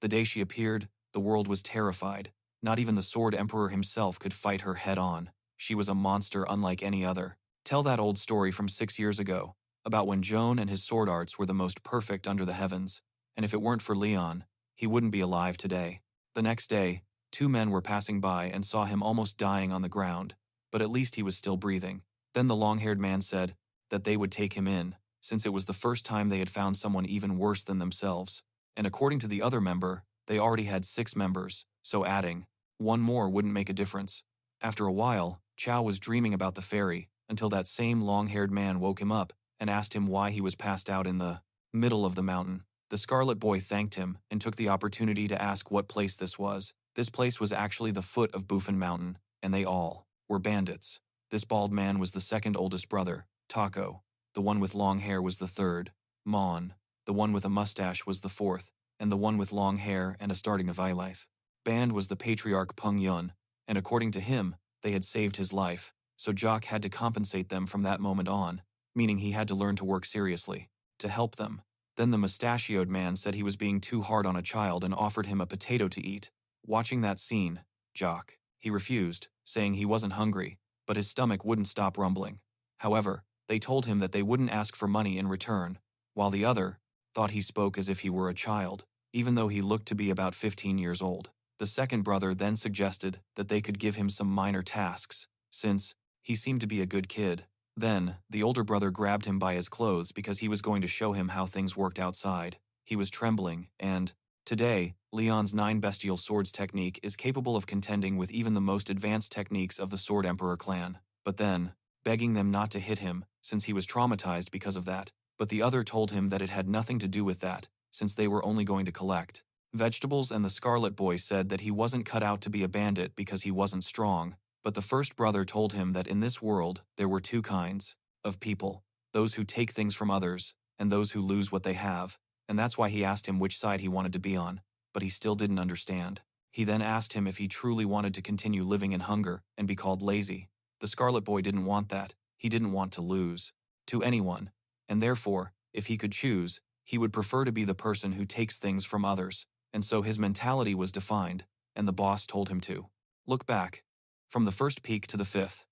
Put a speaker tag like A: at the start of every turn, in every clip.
A: The day she appeared, the world was terrified. Not even the Sword Emperor himself could fight her head-on. She was a monster unlike any other. Tell that old story from 6 years ago, about when Joan and his sword arts were the most perfect under the heavens, and if it weren't for Leon, he wouldn't be alive today. The next day, 2 men were passing by and saw him almost dying on the ground, but at least he was still breathing. Then the long-haired man said that they would take him in, since it was the first time they had found someone even worse than themselves. And according to the other member, they already had 6 members, so adding 1 more wouldn't make a difference. After a while, Chow was dreaming about the fairy, until that same long-haired man woke him up and asked him why he was passed out in the middle of the mountain. The Scarlet Boy thanked him and took the opportunity to ask what place this was. This place was actually the foot of Bufin Mountain, and they all were bandits. This bald man was the second oldest brother, Taco. The one with long hair was the third, Mon. The one with a mustache was the fourth, and the one with long hair and a starting of eyelife. Band was the patriarch Peng Yun, and according to him, they had saved his life, so Jock had to compensate them from that moment on, meaning he had to learn to work seriously, to help them. Then the mustachioed man said he was being too hard on a child and offered him a potato to eat. Watching that scene, Jock, he refused, saying he wasn't hungry, but his stomach wouldn't stop rumbling. However, they told him that they wouldn't ask for money in return, while the other thought he spoke as if he were a child, even though he looked to be about 15 years old. The second brother then suggested that they could give him some minor tasks, since he seemed to be a good kid. Then, the older brother grabbed him by his clothes because he was going to show him how things worked outside. He was trembling, and today, Leon's 9 Bestial Swords technique is capable of contending with even the most advanced techniques of the Sword Emperor clan. But then, begging them not to hit him, since he was traumatized because of that. But the other told him that it had nothing to do with that, since they were only going to collect vegetables, and the Scarlet Boy said that he wasn't cut out to be a bandit because he wasn't strong. But the first brother told him that in this world, there were 2 kinds of people, those who take things from others, and those who lose what they have, and that's why he asked him which side he wanted to be on, but he still didn't understand. He then asked him if he truly wanted to continue living in hunger and be called lazy. The Scarlet Boy didn't want that. He didn't want to lose to anyone, and therefore, if he could choose, he would prefer to be the person who takes things from others, and so his mentality was defined, and the boss told him to look back. From the first peak to the 5th.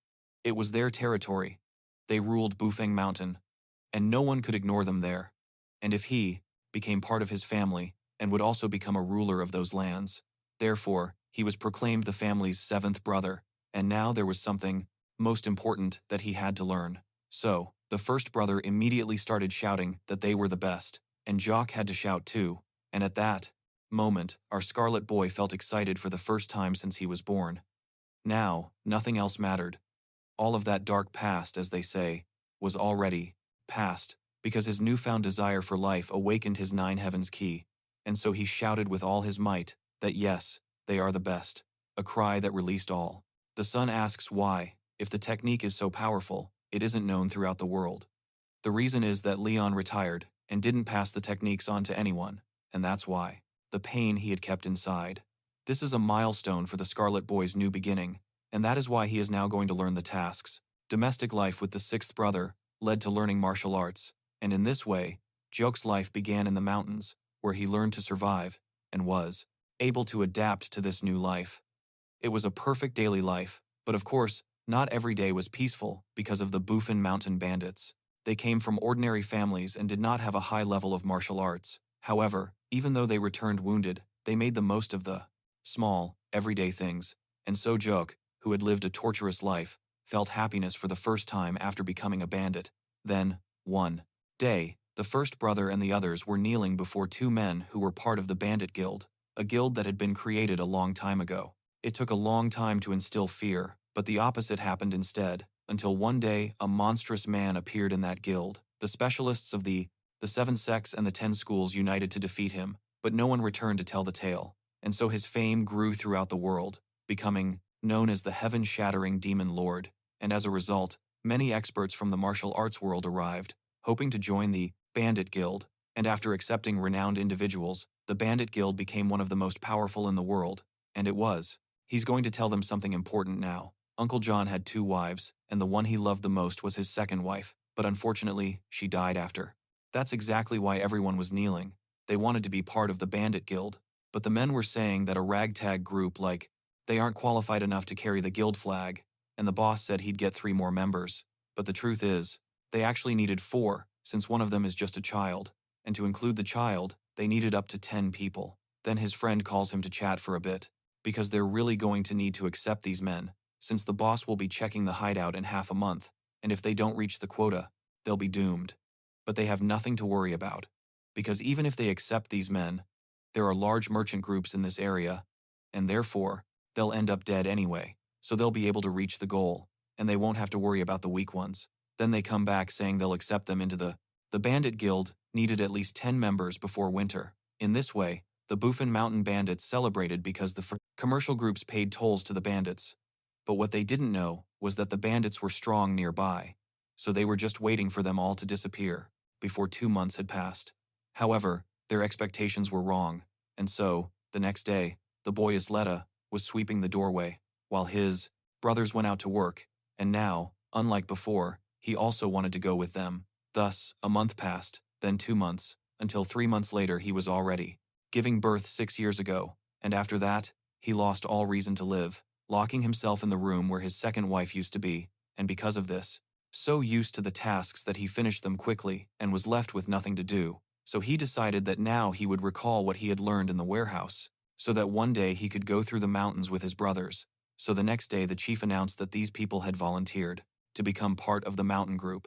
A: It was their territory. They ruled Bufeng Mountain, and no one could ignore them there. And if he became part of his family and would also become a ruler of those lands, therefore, he was proclaimed the family's 7th brother, and now there was something most important that he had to learn. So, the first brother immediately started shouting that they were the best, and Jock had to shout too, and at that moment, our Scarlet Boy felt excited for the first time since he was born. Now, nothing else mattered. All of that dark past, as they say, was already past, because his newfound desire for life awakened his 9 heavens key, and so he shouted with all his might that yes, they are the best, a cry that released all. The son asks why, if the technique is so powerful, it isn't known throughout the world. The reason is that Leon retired and didn't pass the techniques on to anyone, and that's why. The pain he had kept inside. This is a milestone for the Scarlet Boy's new beginning, and that is why he is now going to learn the tasks. Domestic life with the 6th brother led to learning martial arts, and in this way, Joke's life began in the mountains, where he learned to survive, and was able to adapt to this new life. It was a perfect daily life, but of course, not every day was peaceful because of the Bufin Mountain bandits. They came from ordinary families and did not have a high level of martial arts. However, even though they returned wounded, they made the most of the small, everyday things, and so Joke, who had lived a torturous life, felt happiness for the first time after becoming a bandit. Then, one day, the first brother and the others were kneeling before 2 men who were part of the Bandit Guild, a guild that had been created a long time ago. It took a long time to instill fear, but the opposite happened instead, until one day a monstrous man appeared in that guild. The specialists of the 7 sects and the 10 schools united to defeat him, but no one returned to tell the tale. And so his fame grew throughout the world, becoming known as the heaven-shattering Demon Lord, and as a result, many experts from the martial arts world arrived, hoping to join the Bandit Guild, and after accepting renowned individuals, the Bandit Guild became one of the most powerful in the world, and it was. He's going to tell them something important now. Uncle John had 2 wives, and the one he loved the most was his second wife, but unfortunately, she died after. That's exactly why everyone was kneeling. They wanted to be part of the Bandit Guild. But the men were saying that a ragtag group they aren't qualified enough to carry the guild flag, and the boss said he'd get 3 more members. But the truth is, they actually needed 4, since one of them is just a child, and to include the child, they needed up to 10 people. Then his friend calls him to chat for a bit, because they're really going to need to accept these men, since the boss will be checking the hideout in half a month, and if they don't reach the quota, they'll be doomed. But they have nothing to worry about, because even if they accept these men, there are large merchant groups in this area, and therefore, they'll end up dead anyway, so they'll be able to reach the goal, and they won't have to worry about the weak ones. Then they come back saying they'll accept them into the Bandit Guild needed at least 10 members before winter. In this way, the Bufin Mountain Bandits celebrated because the commercial groups paid tolls to the bandits. But what they didn't know was that the bandits were strong nearby, so they were just waiting for them all to disappear before 2 months had passed. However, their expectations were wrong, and so, the next day, the boy Isleta was sweeping the doorway, while his brothers went out to work, and now, unlike before, he also wanted to go with them. Thus, a month passed, then 2 months, until 3 months later he was already giving birth 6 years ago, and after that, he lost all reason to live, locking himself in the room where his second wife used to be, and because of this, so used to the tasks that he finished them quickly and was left with nothing to do. So he decided that now he would recall what he had learned in the warehouse, so that one day he could go through the mountains with his brothers. So the next day the chief announced that these people had volunteered to become part of the mountain group.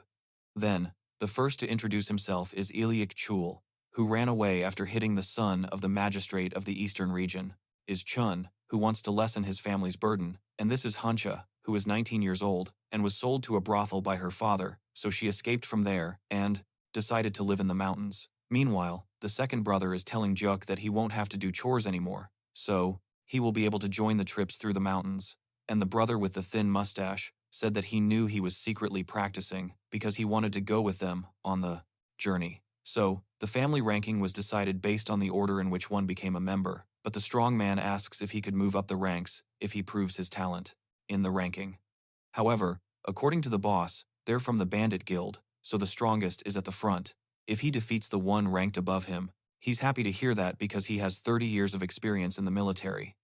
A: Then, the first to introduce himself is Iliak Chul, who ran away after hitting the son of the magistrate of the eastern region, is Chun, who wants to lessen his family's burden, and this is Hancha, who is 19 years old and was sold to a brothel by her father, so she escaped from there and decided to live in the mountains. Meanwhile, the second brother is telling Juk that he won't have to do chores anymore, so he will be able to join the trips through the mountains. And the brother with the thin mustache said that he knew he was secretly practicing because he wanted to go with them on the journey. So, the family ranking was decided based on the order in which one became a member, but the strong man asks if he could move up the ranks if he proves his talent in the ranking. However, according to the boss, they're from the Bandit Guild, so the strongest is at the front. If he defeats the one ranked above him, he's happy to hear that because he has 30 years of experience in the military.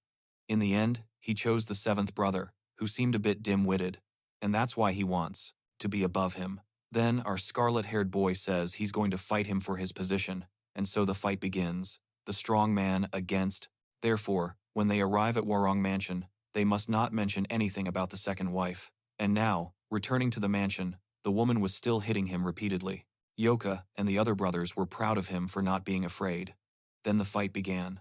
A: In the end, he chose the 7th brother, who seemed a bit dim-witted, and that's why he wants to be above him. Then our scarlet-haired boy says he's going to fight him for his position, and so the fight begins. The strong man against. Therefore, when they arrive at Warong Mansion, they must not mention anything about the second wife. And now, returning to the mansion, the woman was still hitting him repeatedly. Yoka and the other brothers were proud of him for not being afraid. Then the fight began.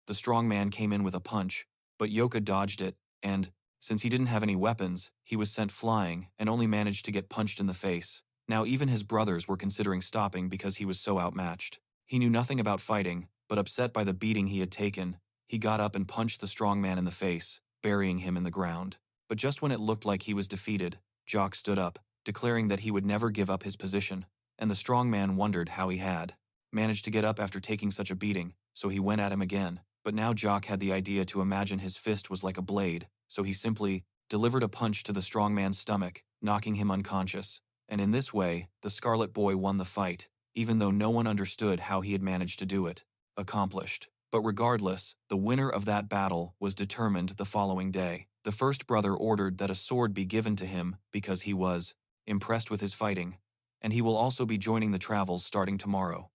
A: The strong man came in with a punch, but Yoka dodged it, and, since he didn't have any weapons, he was sent flying and only managed to get punched in the face. Now even his brothers were considering stopping because he was so outmatched. He knew nothing about fighting, but upset by the beating he had taken, he got up and punched the strong man in the face, burying him in the ground. But just when it looked like he was defeated, Jock stood up, declaring that he would never give up his position, and the strong man wondered how he had managed to get up after taking such a beating, so he went at him again. But now Jock had the idea to imagine his fist was like a blade, so he simply delivered a punch to the strong man's stomach, knocking him unconscious. And in this way, the Scarlet Boy won the fight, even though no one understood how he had managed to do it. Accomplished. But regardless, the winner of that battle was determined the following day. The first brother ordered that a sword be given to him because he was impressed with his fighting, and he will also be joining the travels starting tomorrow.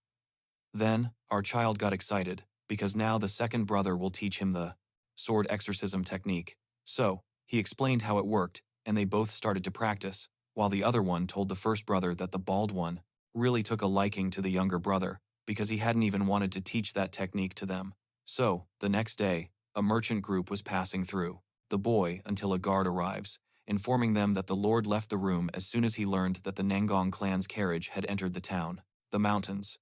A: Then, our child got excited, because now the second brother will teach him the sword exorcism technique. So, he explained how it worked, and they both started to practice, while the other one told the first brother that the bald one really took a liking to the younger brother, because he hadn't even wanted to teach that technique to them. So, the next day, a merchant group was passing through the boy until a guard arrives, informing them that the Lord left the room as soon as he learned that the Nangong clan's carriage had entered the town, the mountains.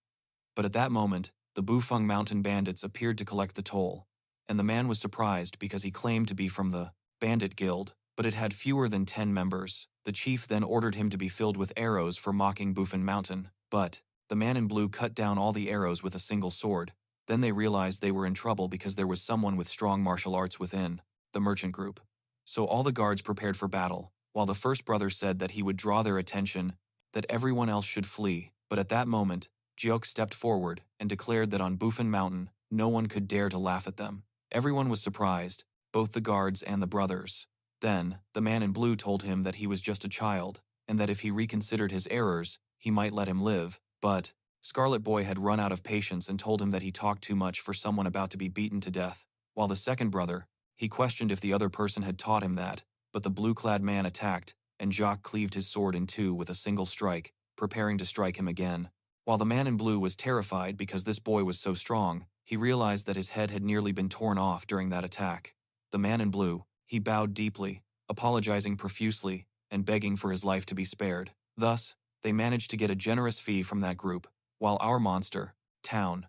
A: But at that moment, the Bufeng mountain bandits appeared to collect the toll, and the man was surprised because he claimed to be from the Bandit Guild, but it had fewer than 10 members. The chief then ordered him to be filled with arrows for mocking Bufeng Mountain, but the man in blue cut down all the arrows with a single sword. Then they realized they were in trouble because there was someone with strong martial arts within the merchant group. So all the guards prepared for battle, while the first brother said that he would draw their attention, that everyone else should flee. But at that moment, Jiok stepped forward and declared that on Bufeng Mountain, no one could dare to laugh at them. Everyone was surprised, both the guards and the brothers. Then, the man in blue told him that he was just a child, and that if he reconsidered his errors, he might let him live. But Scarlet Boy had run out of patience and told him that he talked too much for someone about to be beaten to death. While the second brother, he questioned if the other person had taught him that, but the blue-clad man attacked, and Jacques cleaved his sword in two with a single strike, preparing to strike him again. While the man in blue was terrified because this boy was so strong, he realized that his head had nearly been torn off during that attack. The man in blue, he bowed deeply, apologizing profusely, and begging for his life to be spared. Thus, they managed to get a generous fee from that group, while our monster, Town.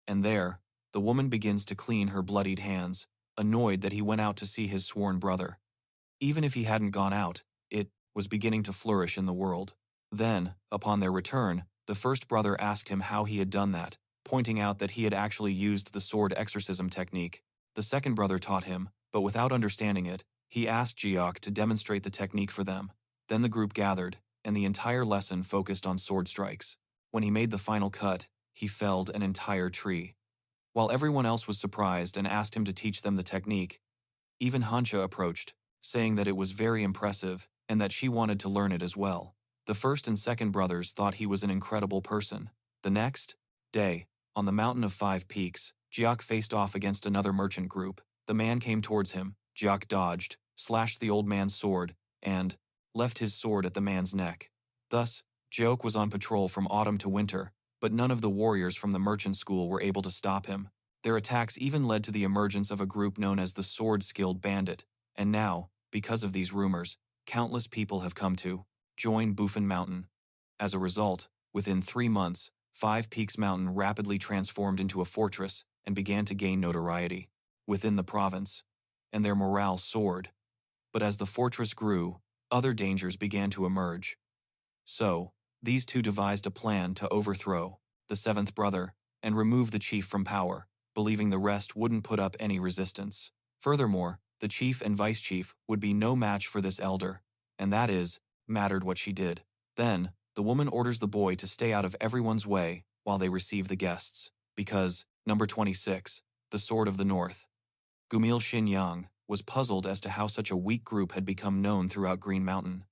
A: And there, the woman begins to clean her bloodied hands, annoyed that he went out to see his sworn brother. Even if he hadn't gone out, it was beginning to flourish in the world. Then, upon their return, the first brother asked him how he had done that, pointing out that he had actually used the sword exorcism technique. The second brother taught him, but without understanding it, he asked Jacques to demonstrate the technique for them. Then the group gathered, and the entire lesson focused on sword strikes. When he made the final cut, he felled an entire tree. While everyone else was surprised and asked him to teach them the technique, even Hansha approached, saying that it was very impressive and that she wanted to learn it as well. The first and second brothers thought he was an incredible person. The next day, on the Mountain of Five Peaks, Jacques faced off against another merchant group. The man came towards him, Jacques dodged, slashed the old man's sword, and left his sword at the man's neck. Thus, Jacques was on patrol from autumn to winter, but none of the warriors from the merchant school were able to stop him. Their attacks even led to the emergence of a group known as the sword-skilled Bandit, and now, because of these rumors, countless people have come to join Bufin Mountain. As a result, within 3 months, Five Peaks Mountain rapidly transformed into a fortress and began to gain notoriety within the province, and their morale soared. But as the fortress grew, other dangers began to emerge. So, these two devised a plan to overthrow the seventh brother and remove the chief from power, believing the rest wouldn't put up any resistance. Furthermore, the chief and vice chief would be no match for this elder, and that mattered what she did. Then, the woman orders the boy to stay out of everyone's way while they receive the guests, because, number 26, the Sword of the North, Gumil Shin Yang, was puzzled as to how such a weak group had become known throughout Green Mountain.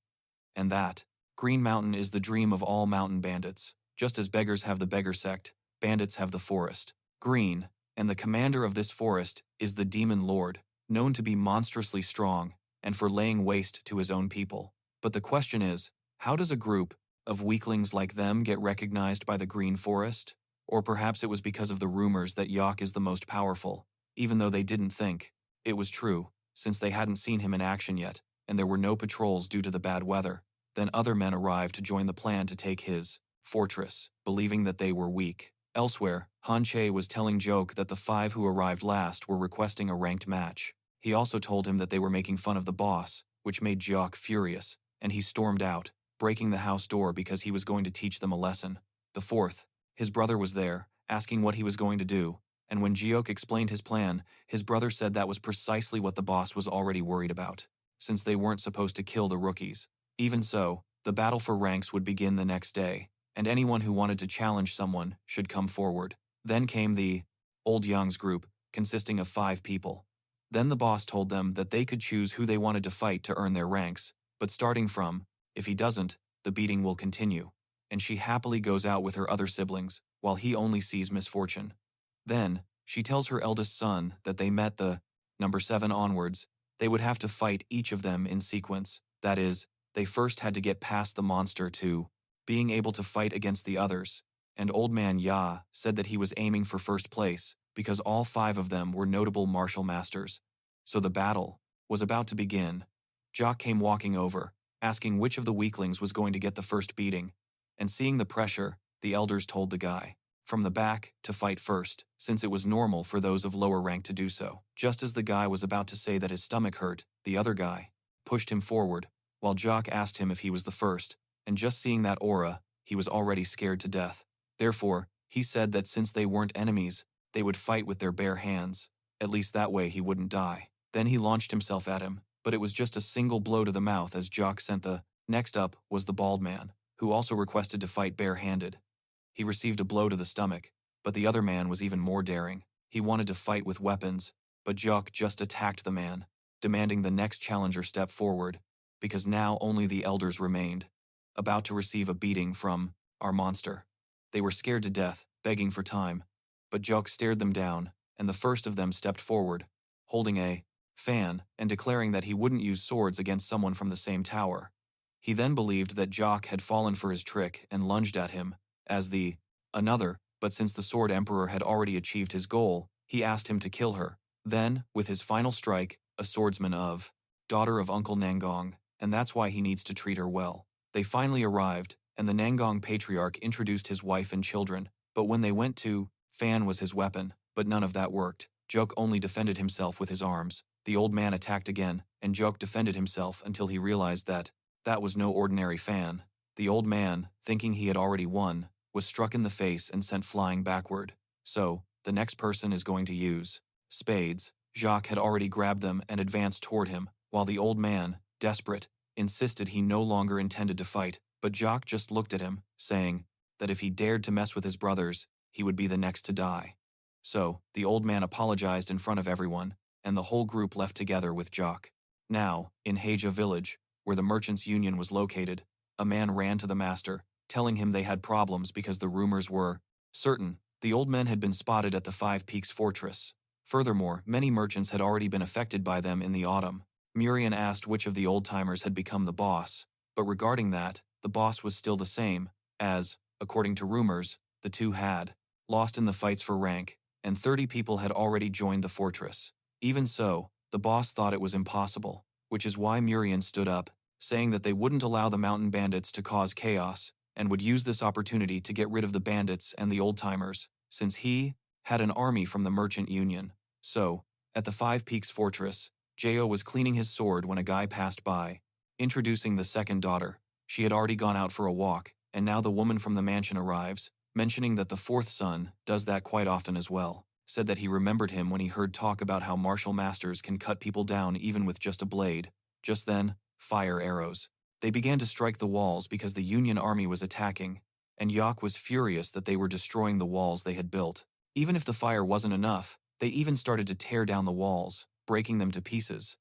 A: And that Green Mountain is the dream of all mountain bandits. Just as beggars have the beggar sect, bandits have the forest. Green, and the commander of this forest is the Demon Lord, known to be monstrously strong, and for laying waste to his own people. But the question is, how does a group of weaklings like them get recognized by the Green Forest? Or perhaps it was because of the rumors that Yak is the most powerful, even though they didn't think it was true, since they hadn't seen him in action yet, and there were no patrols due to the bad weather. Then other men arrived to join the plan to take his fortress, believing that they were weak. Elsewhere, Han Che was telling Joke that the 5 who arrived last were requesting a ranked match. He also told him that they were making fun of the boss, which made Jock furious, and he stormed out, breaking the house door because he was going to teach them a lesson. The fourth, his brother was there, asking what he was going to do, and when Jiok explained his plan, his brother said that was precisely what the boss was already worried about, since they weren't supposed to kill the rookies. Even so, the battle for ranks would begin the next day, and anyone who wanted to challenge someone should come forward. Then came the Old Young's group, consisting of 5 people. Then the boss told them that they could choose who they wanted to fight to earn their ranks, but starting from, if he doesn't, the beating will continue, and she happily goes out with her other siblings, while he only sees misfortune. Then, she tells her eldest son that they met the number 7 onwards, they would have to fight each of them in sequence. That is, they first had to get past the monster to being able to fight against the others, and Old Man Ya said that he was aiming for first place because all 5 of them were notable martial masters. So the battle was about to begin. Jock came walking over, asking which of the weaklings was going to get the first beating, and seeing the pressure, the elders told the guy from the back to fight first, since it was normal for those of lower rank to do so. Just as the guy was about to say that his stomach hurt, the other guy pushed him forward, while Jock asked him if he was the first, and just seeing that aura, he was already scared to death. Therefore, he said that since they weren't enemies, they would fight with their bare hands, at least that way he wouldn't die. Then he launched himself at him, but it was just a single blow to the mouth as Jock sent the. Next up was the bald man, who also requested to fight bare-handed. He received a blow to the stomach, but the other man was even more daring. He wanted to fight with weapons, but Jock just attacked the man, demanding the next challenger step forward, because now only the elders remained, about to receive a beating from our monster. They were scared to death, begging for time, but Jock stared them down, and the first of them stepped forward, holding a fan and declaring that he wouldn't use swords against someone from the same tower. He then believed that Jock had fallen for his trick and lunged at him as the another, but since the Sword Emperor had already achieved his goal, he asked him to kill her. Then, with his final strike, a swordsman of daughter of Uncle Nangong, and that's why he needs to treat her well. They finally arrived, and the Nangong patriarch introduced his wife and children, but when they went to, fan was his weapon, but none of that worked. Joke only defended himself with his arms. The old man attacked again, and Joke defended himself until he realized that that was no ordinary fan. The old man, thinking he had already won, was struck in the face and sent flying backward. So, the next person is going to use spades. Jacques had already grabbed them and advanced toward him, while the old man, desperate, insisted he no longer intended to fight, but Jacques just looked at him, saying that if he dared to mess with his brothers, he would be the next to die. So, the old man apologized in front of everyone, and the whole group left together with Jacques. Now, in Heija village, where the merchants' union was located, a man ran to the master, telling him they had problems because the rumors were certain. The old men had been spotted at the Five Peaks fortress. Furthermore, many merchants had already been affected by them in the autumn. Murian asked which of the old-timers had become the boss, but regarding that, the boss was still the same, as, according to rumors, the two had lost in the fights for rank, and 30 people had already joined the fortress. Even so, the boss thought it was impossible, which is why Murian stood up, saying that they wouldn't allow the mountain bandits to cause chaos, and would use this opportunity to get rid of the bandits and the old-timers, since he had an army from the merchant union. So, at the Five Peaks fortress, Jo was cleaning his sword when a guy passed by, introducing the second daughter. She had already gone out for a walk, and now the woman from the mansion arrives, mentioning that the fourth son does that quite often as well, said that he remembered him when he heard talk about how martial masters can cut people down even with just a blade. Just then, fire arrows. They began to strike the walls because the Union army was attacking, and Yak was furious that they were destroying the walls they had built. Even if the fire wasn't enough, they even started to tear down the walls, breaking them to pieces.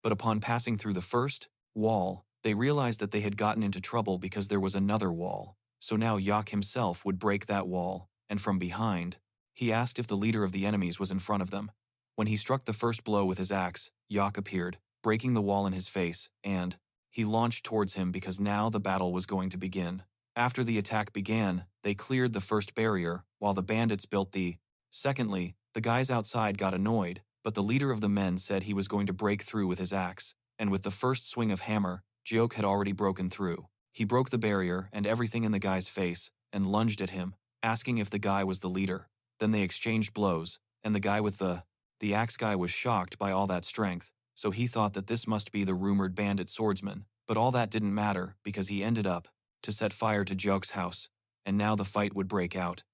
A: But upon passing through the first wall, they realized that they had gotten into trouble because there was another wall. So now Yak himself would break that wall, and from behind, he asked if the leader of the enemies was in front of them. When he struck the first blow with his axe, Yak appeared, breaking the wall in his face, and he launched towards him because now the battle was going to begin. After the attack began, they cleared the first barrier, while the bandits built the secondly. The guys outside got annoyed, but the leader of the men said he was going to break through with his axe, and with the first swing of hammer, Jiok had already broken through. He broke the barrier and everything in the guy's face, and lunged at him, asking if the guy was the leader. Then they exchanged blows, and the guy with the axe guy was shocked by all that strength, so he thought that this must be the rumored bandit swordsman, but all that didn't matter because he ended up to set fire to Jiok's house, and now the fight would break out.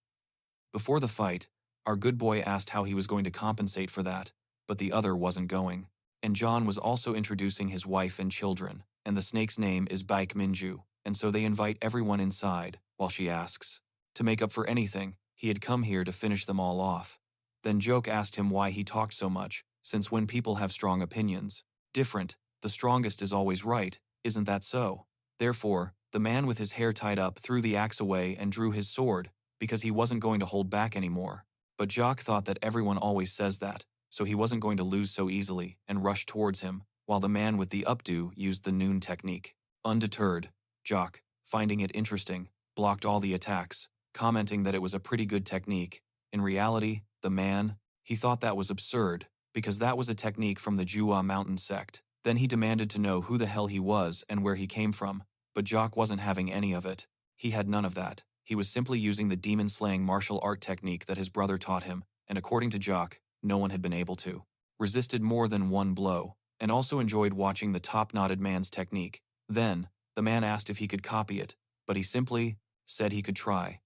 A: Before the fight, our good boy asked how he was going to compensate for that, but the other wasn't going. And John was also introducing his wife and children, and the snake's name is Baek Minju, and so they invite everyone inside, while she asks to make up for anything, he had come here to finish them all off. Then Joke asked him why he talked so much, since when people have strong opinions, different, the strongest is always right, isn't that so? Therefore, the man with his hair tied up threw the axe away and drew his sword, because he wasn't going to hold back anymore. But Jock thought that everyone always says that, so he wasn't going to lose so easily, and rushed towards him, while the man with the updo used the noon technique. Undeterred, Jock, finding it interesting, blocked all the attacks, commenting that it was a pretty good technique. In reality, the man, he thought that was absurd, because that was a technique from the Jua mountain sect. Then he demanded to know who the hell he was and where he came from, but Jock wasn't having any of it. He had none of that. He was simply using the demon-slaying martial art technique that his brother taught him, and according to Jock, no one had been able to resisted more than one blow, and also enjoyed watching the top-knotted man's technique. Then, the man asked if he could copy it, but he simply said he could try.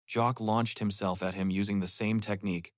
A: Jock launched himself at him using the same technique,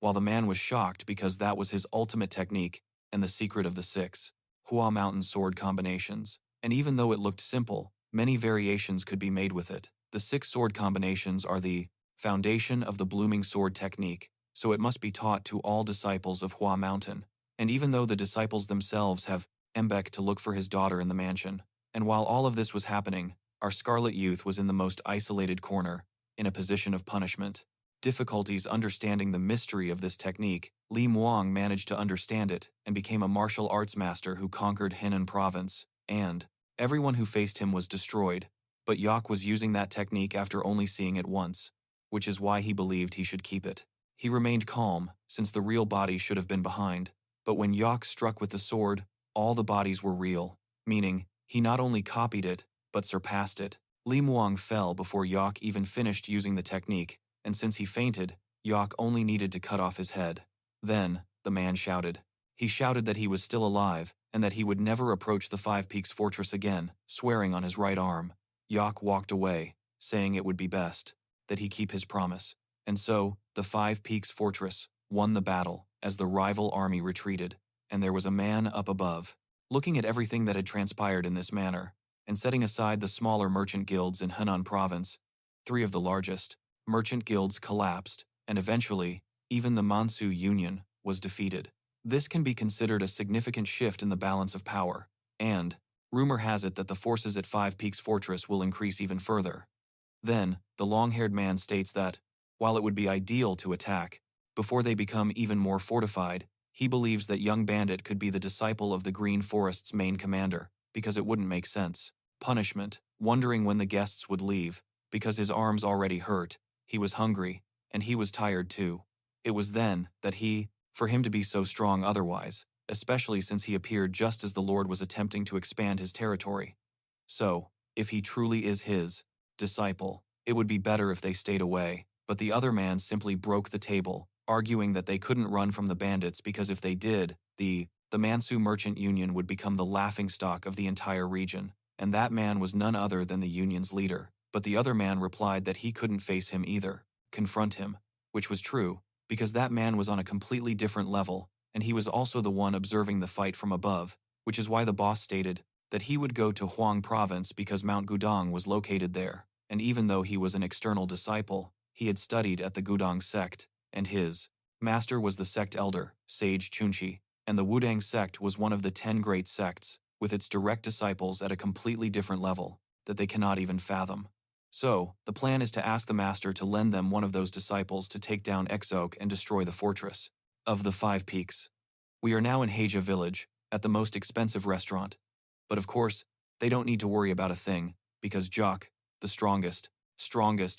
A: while the man was shocked because that was his ultimate technique and the secret of the 6 Hua Mountain sword combinations. And even though it looked simple, many variations could be made with it. The 6 sword combinations are the foundation of the blooming sword technique, so it must be taught to all disciples of Hua Mountain. And even though the disciples themselves have Mbek to look for his daughter in the mansion. And while all of this was happening, our Scarlet Youth was in the most isolated corner, in a position of punishment. Difficulties understanding the mystery of this technique, Li Muang managed to understand it and became a martial arts master who conquered Henan province, and everyone who faced him was destroyed. But Yak was using that technique after only seeing it once, which is why he believed he should keep it. He remained calm, since the real body should have been behind. But when Yak struck with the sword, all the bodies were real, meaning he not only copied it, but surpassed it. Li Muang fell before Yak even finished using the technique, and since he fainted, Yak only needed to cut off his head. Then, the man shouted. He shouted that he was still alive, and that he would never approach the Five Peaks Fortress again, swearing on his right arm. Yak walked away, saying it would be best that he keep his promise. And so, the Five Peaks Fortress won the battle as the rival army retreated, and there was a man up above, looking at everything that had transpired in this manner, and setting aside the smaller merchant guilds in Henan province. 3 of the largest merchant guilds collapsed, and eventually, even the Mansu Union was defeated. This can be considered a significant shift in the balance of power, and rumor has it that the forces at Five Peaks Fortress will increase even further. Then, the long-haired man states that, while it would be ideal to attack, before they become even more fortified, he believes that young Bandit could be the disciple of the Green Forest's main commander, because it wouldn't make sense. Punishment, wondering when the guests would leave, because his arms already hurt, he was hungry, and he was tired too. It was then that for him to be so strong otherwise, especially since he appeared just as the Lord was attempting to expand his territory. So, if he truly is his disciple, it would be better if they stayed away. But the other man simply broke the table, arguing that they couldn't run from the bandits because if they did, the Mansu Merchant Union would become the laughingstock of the entire region, and that man was none other than the union's leader. But the other man replied that he couldn't face him either, confront him, which was true, because that man was on a completely different level, and he was also the one observing the fight from above, which is why the boss stated that he would go to Huang province because Mount Gudong was located there, and even though he was an external disciple, he had studied at the Gudong sect, and his master was the sect elder, Sage Chunchi, and the Wudang sect was one of the 10 great sects, with its direct disciples at a completely different level, that they cannot even fathom. So, the plan is to ask the master to lend them one of those disciples to take down Exoak and destroy the fortress of the Five Peaks. We are now in Heija village, at the most expensive restaurant. But of course, they don't need to worry about a thing, because Jock, the strongest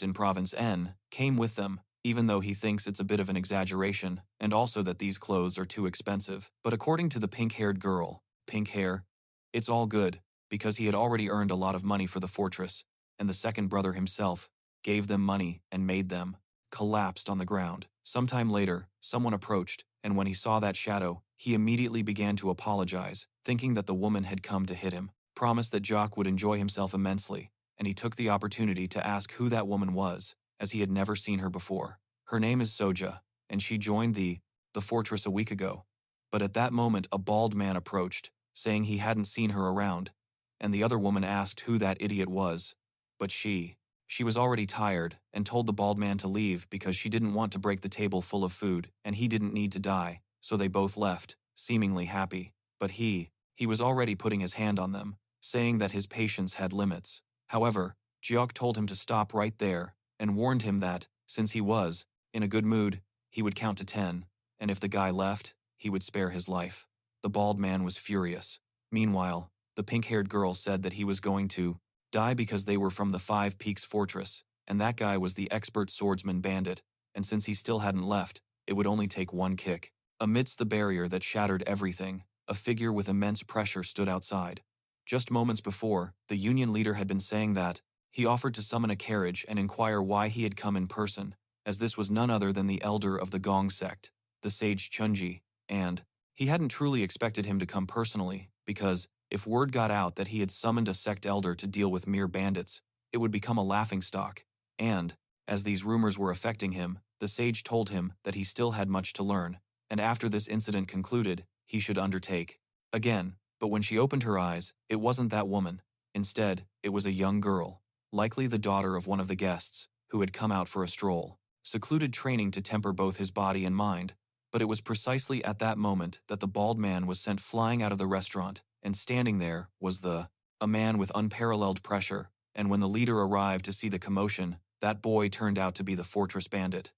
A: in Province N, came with them, even though he thinks it's a bit of an exaggeration, and also that these clothes are too expensive. But according to the pink-haired girl, pink hair, it's all good, because he had already earned a lot of money for the fortress, and the second brother himself gave them money and made them collapsed on the ground. Sometime later, someone approached, and when he saw that shadow, he immediately began to apologize, thinking that the woman had come to hit him, promised that Jock would enjoy himself immensely, and he took the opportunity to ask who that woman was, as he had never seen her before. Her name is Soja, and she joined the fortress a week ago. But at that moment a bald man approached, saying he hadn't seen her around, and the other woman asked who that idiot was. But she was already tired, and told the bald man to leave because she didn't want to break the table full of food, and he didn't need to die, so they both left, seemingly happy. But he was already putting his hand on them, saying that his patience had limits. However, Jiok told him to stop right there, and warned him that, since he was in a good mood, he would count to 10, and if the guy left, he would spare his life. The bald man was furious. Meanwhile, the pink-haired girl said that he was going to die because they were from the Five Peaks Fortress, and that guy was the expert swordsman Bandit, and since he still hadn't left, it would only take one kick. Amidst the barrier that shattered everything, a figure with immense pressure stood outside. Just moments before, the union leader had been saying that he offered to summon a carriage and inquire why he had come in person, as this was none other than the elder of the Gong sect, the sage Chunji, and he hadn't truly expected him to come personally, because if word got out that he had summoned a sect elder to deal with mere bandits, it would become a laughingstock, and, as these rumors were affecting him, the sage told him that he still had much to learn, and after this incident concluded, he should undertake again. But when she opened her eyes, it wasn't that woman. Instead, it was a young girl, likely the daughter of one of the guests, who had come out for a stroll. secluded training to temper both his body and mind, but it was precisely at that moment that the bald man was sent flying out of the restaurant, and standing there was a man with unparalleled pressure, and when the leader arrived to see the commotion, that boy turned out to be the fortress bandit.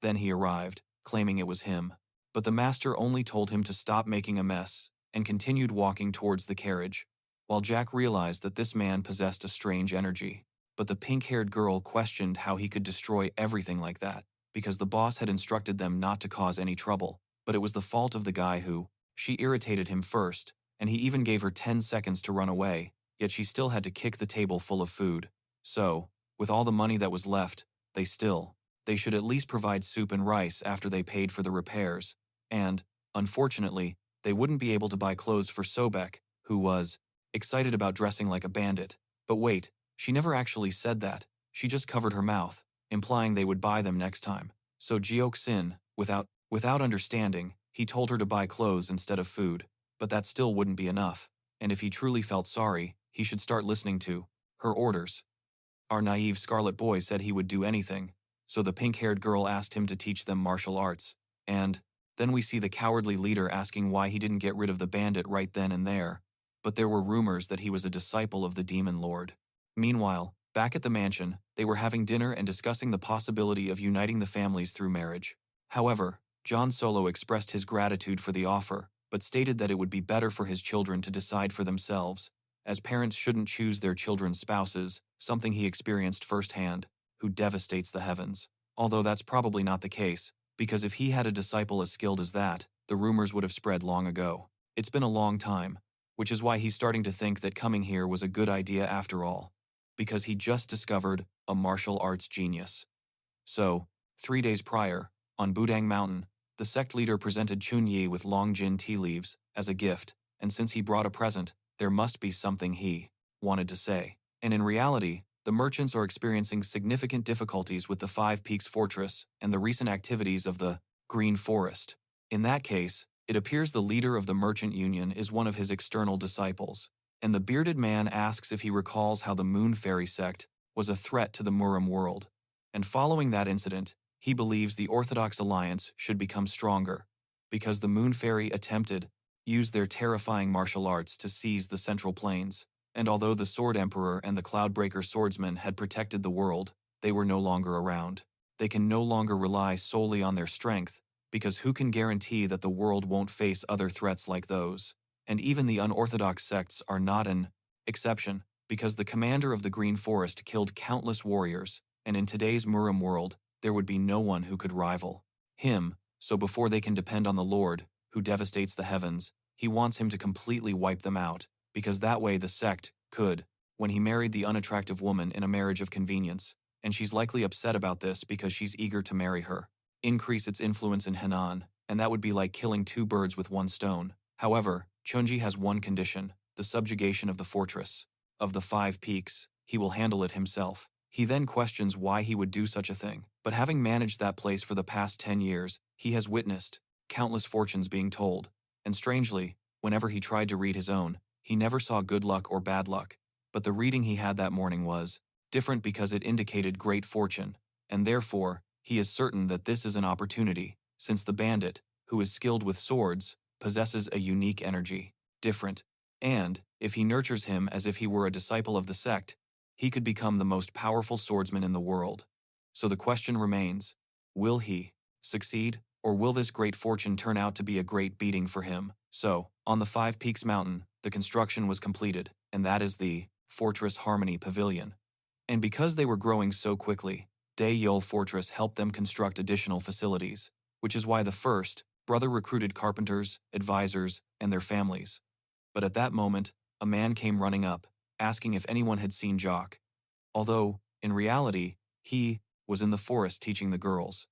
A: Then he arrived, claiming it was him, but the master only told him to stop making a mess, and continued walking towards the carriage, while Jack realized that this man possessed a strange energy. But the pink-haired girl questioned how he could destroy everything like that, because the boss had instructed them not to cause any trouble, but it was the fault of the guy who, she irritated him first, and he even gave her 10 seconds to run away, yet she still had to kick the table full of food. So, with all the money that was left, they should at least provide soup and rice after they paid for the repairs, and, unfortunately, they wouldn't be able to buy clothes for Sobek, who was excited about dressing like a bandit. But wait, she never actually said that, she just covered her mouth, implying they would buy them next time. So Jiok-sin, without understanding, he told her to buy clothes instead of food, but that still wouldn't be enough, and if he truly felt sorry, he should start listening to her orders. Our naive Scarlet boy said he would do anything, so the pink-haired girl asked him to teach them martial arts, and then we see the cowardly leader asking why he didn't get rid of the bandit right then and there, but there were rumors that he was a disciple of the demon lord. Meanwhile, back at the mansion, they were having dinner and discussing the possibility of uniting the families through marriage. However, John Solo expressed his gratitude for the offer, but stated that it would be better for his children to decide for themselves, as parents shouldn't choose their children's spouses, something he experienced firsthand, who devastates the heavens. Although that's probably not the case, because if he had a disciple as skilled as that, the rumors would have spread long ago. It's been a long time, which is why he's starting to think that coming here was a good idea after all, because he just discovered a martial arts genius. So, 3 days prior, on Budang Mountain, the sect leader presented Chun-Yi with long Jin tea leaves as a gift, and since he brought a present, there must be something he wanted to say. And in reality, the merchants are experiencing significant difficulties with the Five Peaks Fortress and the recent activities of the Green Forest. In that case, it appears the leader of the merchant union is one of his external disciples, and the bearded man asks if he recalls how the Moon Fairy sect was a threat to the Murim world. And following that incident, he believes the Orthodox Alliance should become stronger, because the Moon Fairy used their terrifying martial arts to seize the Central Plains, and although the Sword Emperor and the Cloud Breaker Swordsman had protected the world, they were no longer around. They can no longer rely solely on their strength, because who can guarantee that the world won't face other threats like those? And even the unorthodox sects are not an exception, because the commander of the Green Forest killed countless warriors, and in today's Murim world, there would be no one who could rival him, so before they can depend on the Lord, who devastates the heavens, he wants him to completely wipe them out, because that way the sect could, when he married the unattractive woman in a marriage of convenience, and she's likely upset about this because she's eager to marry her, increase its influence in Henan, and that would be like killing 2 birds with 1 stone. However, Chunji has one condition, the subjugation of the fortress. Of the 5 peaks, he will handle it himself. He then questions why he would do such a thing, but having managed that place for the past 10 years, he has witnessed countless fortunes being told, and strangely, whenever he tried to read his own, he never saw good luck or bad luck, but the reading he had that morning was different because it indicated great fortune, and therefore, he is certain that this is an opportunity, since the bandit, who is skilled with swords, possesses a unique energy, different, and, if he nurtures him as if he were a disciple of the sect, he could become the most powerful swordsman in the world. So the question remains, will he succeed, or will this great fortune turn out to be a great beating for him? So, on the 5 Peaks Mountain, the construction was completed, and that is the Fortress Harmony Pavilion. And because they were growing so quickly, Dae-Yeol Fortress helped them construct additional facilities, which is why the first brother recruited carpenters, advisors, and their families. But at that moment, a man came running up, asking if anyone had seen Jock, although, in reality, he was in the forest teaching the girls.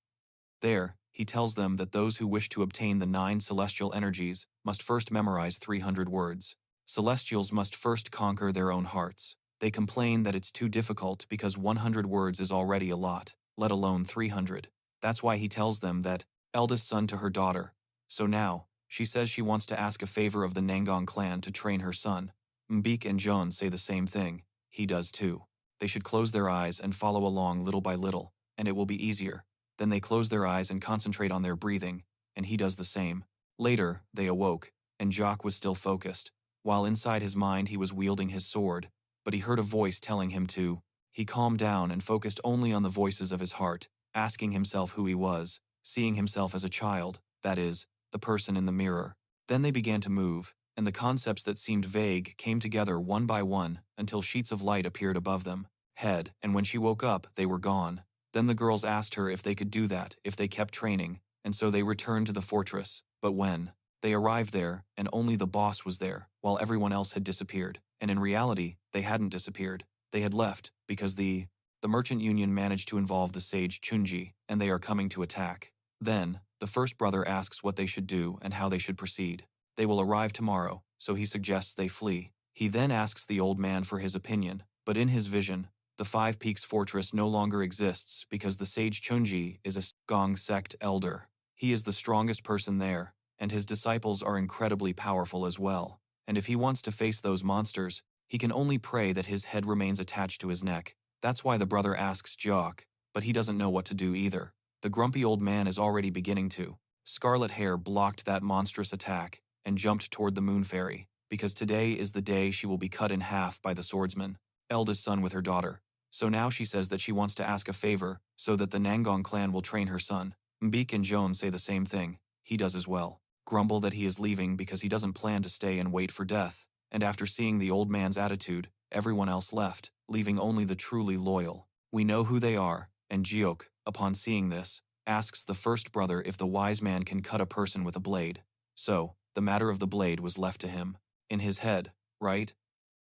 A: There, he tells them that those who wish to obtain the 9 celestial energies must first memorize 300 words. Celestials must first conquer their own hearts. They complain that it's too difficult because 100 words is already a lot, let alone 300. That's why he tells them that, eldest son to her daughter. So now, she says she wants to ask a favor of the Nangong clan to train her son. Mbik and Joan say the same thing. He does too. They should close their eyes and follow along little by little, and it will be easier. Then they close their eyes and concentrate on their breathing, and he does the same. Later, they awoke, and Jock was still focused. While inside his mind he was wielding his sword, but he heard a voice telling him to. He calmed down and focused only on the voices of his heart, asking himself who he was, seeing himself as a child, that is, the person in the mirror. Then they began to move, and the concepts that seemed vague came together one by one until sheets of light appeared above them. Head, and when she woke up, they were gone. Then the girls asked her if they could do that, if they kept training, and so they returned to the fortress. But when they arrived there, and only the boss was there, while everyone else had disappeared. And in reality, they hadn't disappeared. They had left, because the merchant union managed to involve the sage Chunji, and they are coming to attack. Then, the first brother asks what they should do and how they should proceed. They will arrive tomorrow, so he suggests they flee. He then asks the old man for his opinion, but in his vision, the Five Peaks fortress no longer exists because the sage Chunji is a Gong sect elder. He is the strongest person there, and his disciples are incredibly powerful as well. And if he wants to face those monsters, he can only pray that his head remains attached to his neck. That's why the brother asks Jock, but he doesn't know what to do either. The grumpy old man is already beginning to. Scarlet Hair blocked that monstrous attack and jumped toward the moon fairy, because today is the day she will be cut in half by the swordsman, eldest son with her daughter. So now she says that she wants to ask a favor so that the Nangong clan will train her son. Mbik and Joan say the same thing. He does as well. Grumble that he is leaving because he doesn't plan to stay and wait for death. And after seeing the old man's attitude, everyone else left, leaving only the truly loyal. We know who they are, and Jiok, upon seeing this, asks the first brother if the wise man can cut a person with a blade. So, the matter of the blade was left to him. In his head, right?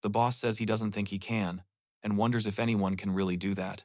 A: The boss says he doesn't think he can, and wonders if anyone can really do that.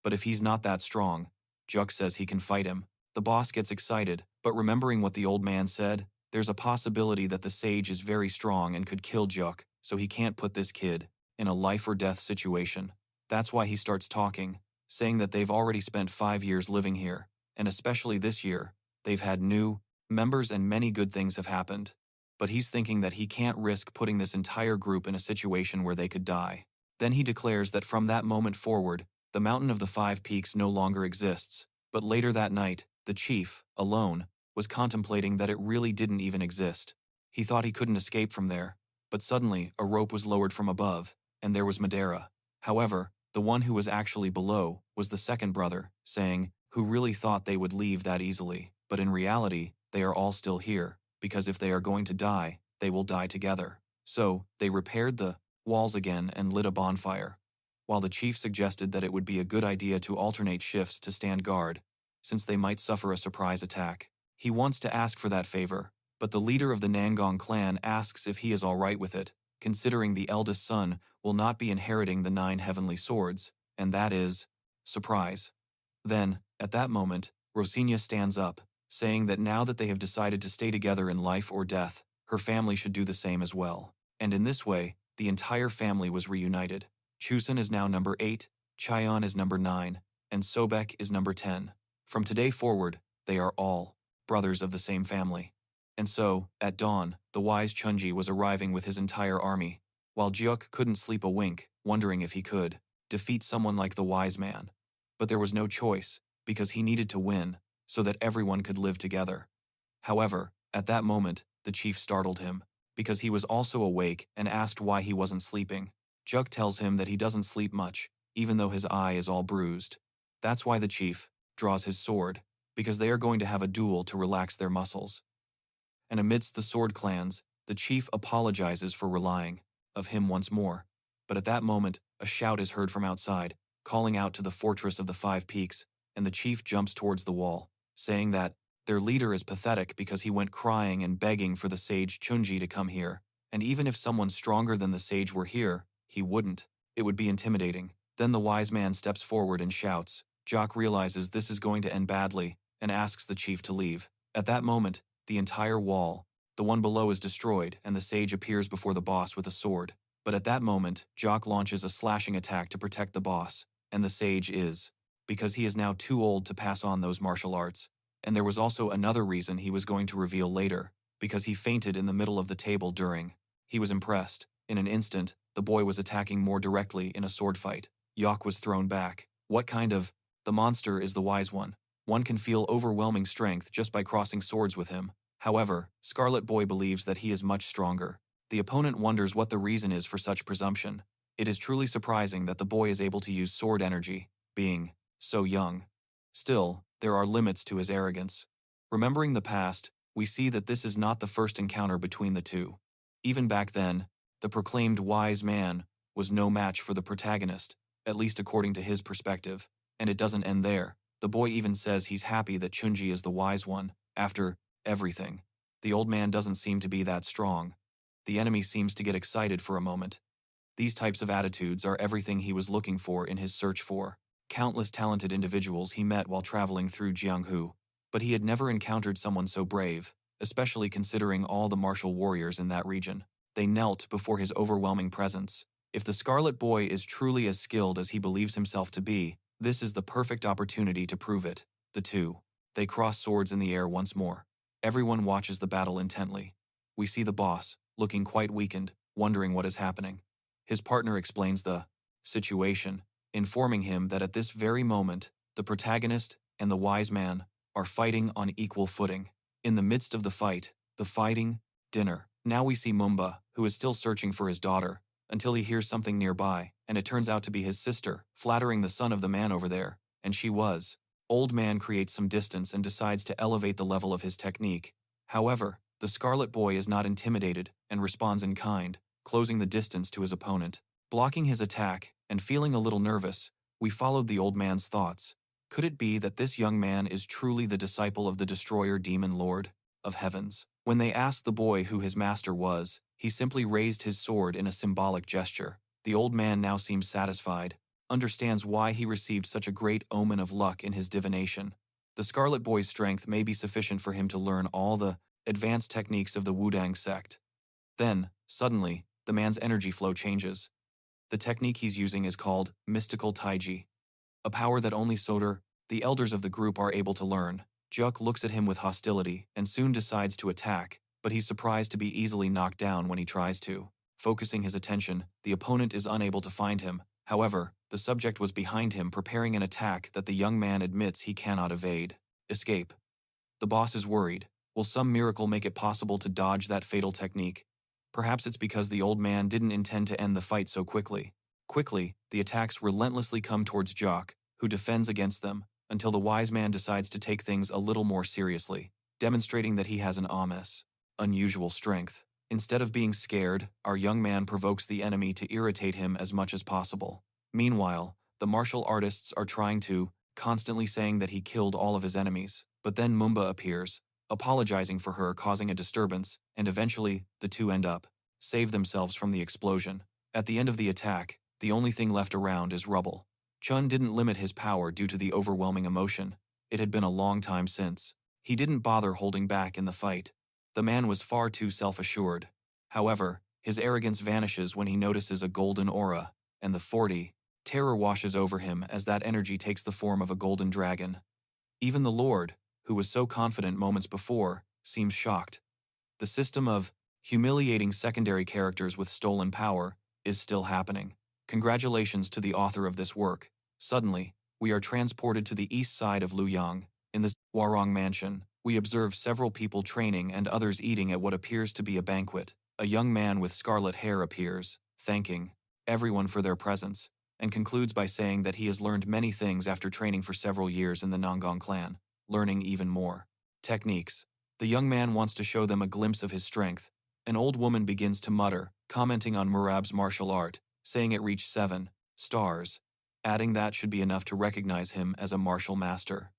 A: But if he's not that strong, Juk says he can fight him. The boss gets excited, but remembering what the old man said, there's a possibility that the sage is very strong and could kill Juk, so he can't put this kid in a life-or-death situation. That's why he starts talking, saying that they've already spent 5 years living here, and especially this year, they've had new members and many good things have happened. But he's thinking that he can't risk putting this entire group in a situation where they could die. Then he declares that from that moment forward, the Mountain of the Five Peaks no longer exists. But later that night, the chief, alone, was contemplating that it really didn't even exist. He thought he couldn't escape from there, but suddenly a rope was lowered from above, and there was Madeira. However, the one who was actually below was the second brother, saying, who really thought they would leave that easily. But in reality, they are all still here, because if they are going to die, they will die together. So, they repaired the walls again and lit a bonfire, while the chief suggested that it would be a good idea to alternate shifts to stand guard, since they might suffer a surprise attack. He wants to ask for that favor, but the leader of the Nangong clan asks if he is all right with it, considering the eldest son will not be inheriting the 9 heavenly swords, and that is surprise. Then, at that moment, Rosina stands up, saying that now that they have decided to stay together in life or death, her family should do the same as well. And in this way, the entire family was reunited. Chusun is now number 8, Chaeyeon is number 9, and Sobek is number 10. From today forward, they are all brothers of the same family. And so, at dawn, the wise Chunji was arriving with his entire army, while Jiok couldn't sleep a wink, wondering if he could defeat someone like the wise man. But there was no choice, because he needed to win, so that everyone could live together. However, at that moment, the chief startled him, because he was also awake and asked why he wasn't sleeping. Juk tells him that he doesn't sleep much, even though his eye is all bruised. That's why the chief draws his sword, because they are going to have a duel to relax their muscles. And amidst the sword clans, the chief apologizes for relying of him once more. But at that moment, a shout is heard from outside, calling out to the fortress of the 5 Peaks, and the chief jumps towards the wall, saying that their leader is pathetic because he went crying and begging for the sage Chunji to come here, and even if someone stronger than the sage were here, he wouldn't. It would be intimidating. Then the wise man steps forward and shouts. Jock realizes this is going to end badly, and asks the chief to leave. At that moment, the entire wall, the one below, is destroyed, and the sage appears before the boss with a sword. But at that moment, Jock launches a slashing attack to protect the boss, and the sage is, because he is now too old to pass on those martial arts. And there was also another reason he was going to reveal later, because he fainted in the middle of the table during. He was impressed. In an instant, the boy was attacking more directly in a sword fight. Yok was thrown back. What kind of The monster is the wise one. One can feel overwhelming strength just by crossing swords with him. However, Scarlet Boy believes that he is much stronger. The opponent wonders what the reason is for such presumption. It is truly surprising that the boy is able to use sword energy, being so young. Still, there are limits to his arrogance. Remembering the past, we see that this is not the first encounter between the two. Even back then, the proclaimed wise man was no match for the protagonist, at least according to his perspective. And it doesn't end there. The boy even says he's happy that Chunji is the wise one, after everything. The old man doesn't seem to be that strong. The enemy seems to get excited for a moment. These types of attitudes are everything he was looking for in his search for countless talented individuals he met while traveling through Jianghu. But he had never encountered someone so brave, especially considering all the martial warriors in that region. They knelt before his overwhelming presence. If the Scarlet Boy is truly as skilled as he believes himself to be, this is the perfect opportunity to prove it. The two. They cross swords in the air once more. Everyone watches the battle intently. We see the boss, looking quite weakened, wondering what is happening. His partner explains the situation, informing him that at this very moment, the protagonist and the wise man are fighting on equal footing. In the midst of the fight, dinner. Now we see Mumba, who is still searching for his daughter, until he hears something nearby, and it turns out to be his sister, flattering the son of the man over there, and she was. Old man creates some distance and decides to elevate the level of his technique. However, the Scarlet Boy is not intimidated and responds in kind, closing the distance to his opponent. Blocking his attack and feeling a little nervous, we followed the old man's thoughts. Could it be that this young man is truly the disciple of the destroyer demon lord of heavens? When they asked the boy who his master was, he simply raised his sword in a symbolic gesture. The old man now seems satisfied, understands why he received such a great omen of luck in his divination. The Scarlet Boy's strength may be sufficient for him to learn all the advanced techniques of the Wudang sect. Then, suddenly, the man's energy flow changes. The technique he's using is called mystical taiji, a power that only Soder, the elders of the group, are able to learn. Juk looks at him with hostility and soon decides to attack, but he's surprised to be easily knocked down when he tries to. Focusing his attention, the opponent is unable to find him. However, the subject was behind him preparing an attack that the young man admits he cannot evade. Escape. The boss is worried. Will some miracle make it possible to dodge that fatal technique? Perhaps it's because the old man didn't intend to end the fight so quickly. Quickly, the attacks relentlessly come towards Jock, who defends against them, until the wise man decides to take things a little more seriously, demonstrating that he has an unusual strength. Instead of being scared, our young man provokes the enemy to irritate him as much as possible. Meanwhile, the martial artists are trying to, constantly saying that he killed all of his enemies, but then Mumba appears, apologizing for her causing a disturbance, and eventually, the two end up, save themselves from the explosion. At the end of the attack, the only thing left around is rubble. Chun didn't limit his power due to the overwhelming emotion. It had been a long time since. He didn't bother holding back in the fight. The man was far too self-assured. However, his arrogance vanishes when he notices a golden aura, and the 40. Terror washes over him as that energy takes the form of a golden dragon. Even the Lord, who was so confident moments before, seems shocked. The system of humiliating secondary characters with stolen power is still happening. Congratulations to the author of this work. Suddenly, we are transported to the east side of Luoyang. In the Warong mansion, we observe several people training and others eating at what appears to be a banquet. A young man with scarlet hair appears, thanking everyone for their presence, and concludes by saying that he has learned many things after training for several years in the Nangong clan, learning even more techniques. The young man wants to show them a glimpse of his strength. An old woman begins to mutter, commenting on Murab's martial art, saying it reached 7 stars, adding that should be enough to recognize him as a martial master.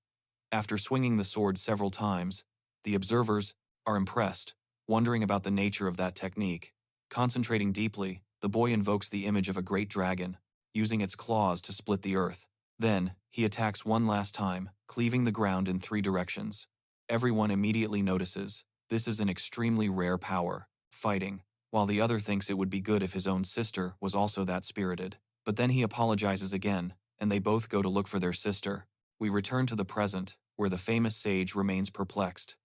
A: After swinging the sword several times, the observers are impressed, wondering about the nature of that technique. Concentrating deeply, the boy invokes the image of a great dragon, using its claws to split the earth. Then, he attacks one last time, cleaving the ground in 3 directions. Everyone immediately notices, this is an extremely rare power, fighting, while the other thinks it would be good if his own sister was also that spirited. But then he apologizes again, and they both go to look for their sister. We return to the present, where the famous sage remains perplexed.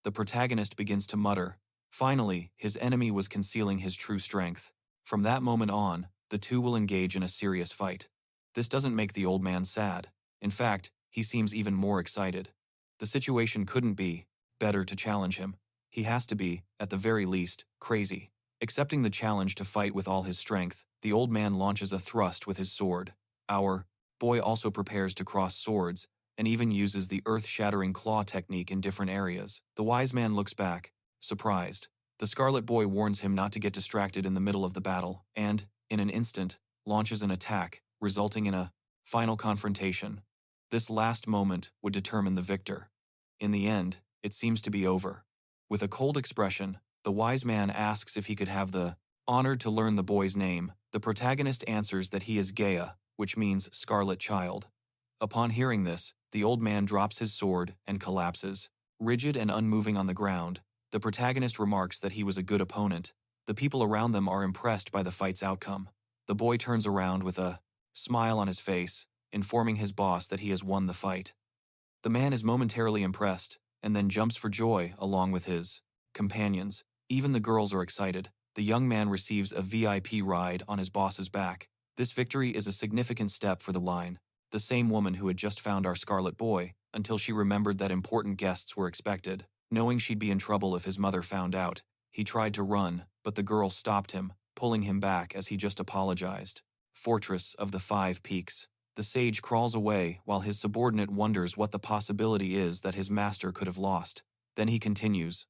A: The protagonist begins to mutter. Finally, his enemy was concealing his true strength. From that moment on, the two will engage in a serious fight. This doesn't make the old man sad. In fact, he seems even more excited. The situation couldn't be better to challenge him. He has to be, at the very least, crazy. Accepting the challenge to fight with all his strength, the old man launches a thrust with his sword. Our boy also prepares to cross swords, and even uses the earth-shattering claw technique in different areas. The wise man looks back, surprised. The Scarlet Boy warns him not to get distracted in the middle of the battle, and, in an instant, launches an attack, resulting in a final confrontation. This last moment would determine the victor. In the end, it seems to be over. With a cold expression, the wise man asks if he could have the honor to learn the boy's name. The protagonist answers that he is Gaia, which means scarlet child. Upon hearing this, the old man drops his sword and collapses. Rigid and unmoving on the ground, the protagonist remarks that he was a good opponent. The people around them are impressed by the fight's outcome. The boy turns around with a smile on his face, informing his boss that he has won the fight. The man is momentarily impressed, and then jumps for joy along with his companions. Even the girls are excited. The young man receives a VIP ride on his boss's back. This victory is a significant step for the line. The same woman who had just found our Scarlet Boy, until she remembered that important guests were expected. Knowing she'd be in trouble if his mother found out, he tried to run, but the girl stopped him, pulling him back as he just apologized. Fortress of the Five Peaks. The sage crawls away while his subordinate wonders what the possibility is that his master could have lost. Then he continues,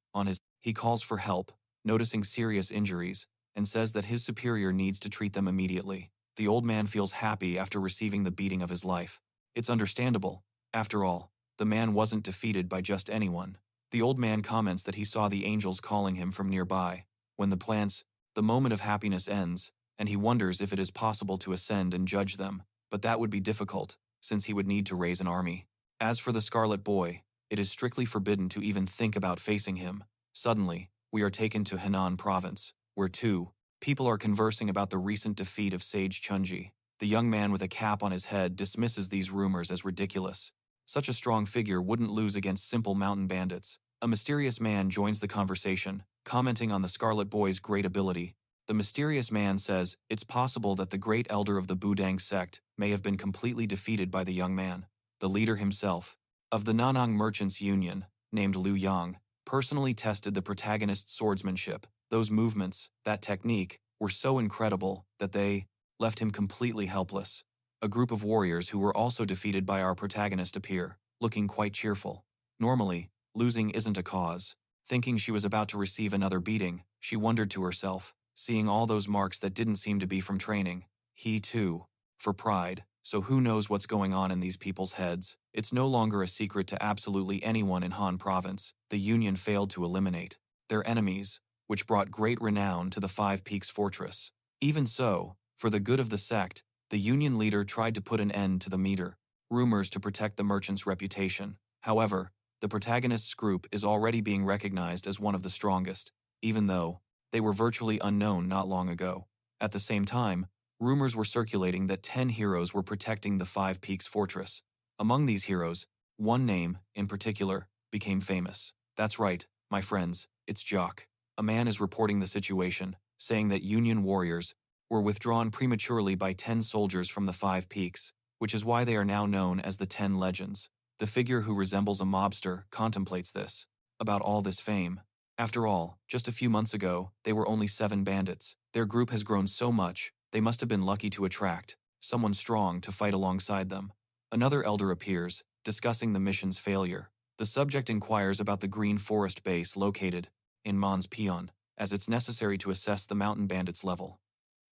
A: he calls for help, noticing serious injuries, and says that his superior needs to treat them immediately. The old man feels happy after receiving the beating of his life. It's understandable. After all, the man wasn't defeated by just anyone. The old man comments that he saw the angels calling him from nearby. When the moment of happiness ends, and he wonders if it is possible to ascend and judge them, but that would be difficult, since he would need to raise an army. As for the Scarlet Boy, it is strictly forbidden to even think about facing him. Suddenly, we are taken to Henan province, where two people are conversing about the recent defeat of Sage Chunji. The young man with a cap on his head dismisses these rumors as ridiculous. Such a strong figure wouldn't lose against simple mountain bandits. A mysterious man joins the conversation, commenting on the Scarlet Boy's great ability. The mysterious man says it's possible that the great elder of the Budang sect may have been completely defeated by the young man. The leader himself, of the Nangong Merchants Union, named Liu Yang, personally tested the protagonist's swordsmanship. Those movements, that technique, were so incredible that they left him completely helpless. A group of warriors who were also defeated by our protagonist appear, looking quite cheerful. Normally, losing isn't a cause. Thinking she was about to receive another beating, she wondered to herself, seeing all those marks that didn't seem to be from training. He too, for pride, so who knows what's going on in these people's heads. It's no longer a secret to absolutely anyone in Han Province. The Union failed to eliminate their enemies, which brought great renown to the Five Peaks Fortress. Even so, for the good of the sect, the Union leader tried to put an end to the rumors to protect the merchant's reputation. However, the protagonist's group is already being recognized as one of the strongest, even though they were virtually unknown not long ago. At the same time, rumors were circulating that 10 heroes were protecting the Five Peaks Fortress. Among these heroes, one name, in particular, became famous. That's right, my friends, it's Jock. A man is reporting the situation, saying that Union warriors were withdrawn prematurely by 10 soldiers from the Five Peaks, which is why they are now known as the 10 Legends. The figure who resembles a mobster contemplates this, about all this fame. After all, just a few months ago, they were only 7 bandits. Their group has grown so much, they must have been lucky to attract someone strong to fight alongside them. Another elder appears, discussing the mission's failure. The subject inquires about the Green Forest base located in Mons Peon, as it's necessary to assess the mountain bandits' level.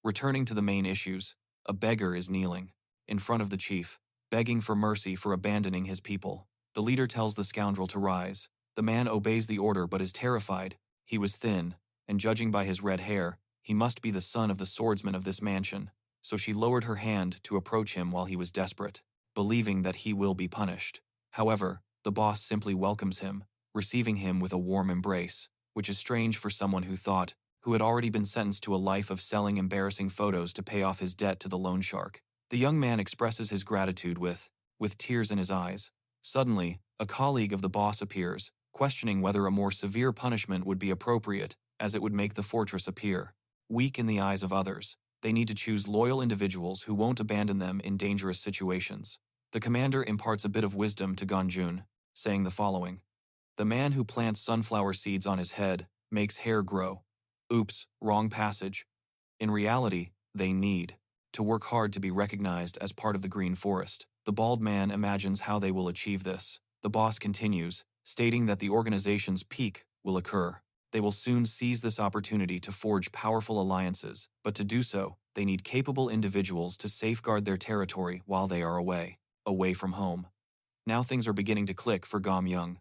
A: Returning to the main issues, a beggar is kneeling in front of the chief, begging for mercy for abandoning his people. The leader tells the scoundrel to rise. The man obeys the order but is terrified. He was thin, and judging by his red hair, he must be the son of the swordsman of this mansion, so she lowered her hand to approach him while he was desperate, believing that he will be punished. However, the boss simply welcomes him, receiving him with a warm embrace, which is strange for someone who had already been sentenced to a life of selling embarrassing photos to pay off his debt to the loan shark. The young man expresses his gratitude with tears in his eyes. Suddenly, a colleague of the boss appears, questioning whether a more severe punishment would be appropriate, as it would make the fortress appear weak in the eyes of others. They need to choose loyal individuals who won't abandon them in dangerous situations. The commander imparts a bit of wisdom to Ganjun, saying the following. The man who plants sunflower seeds on his head makes hair grow. Oops, wrong passage. In reality, they need to work hard to be recognized as part of the green forest. The bald man imagines how they will achieve this. The boss continues, stating that the organization's peak will occur. They will soon seize this opportunity to forge powerful alliances, but to do so, they need capable individuals to safeguard their territory while they are away from home. Now things are beginning to click for Gam Young.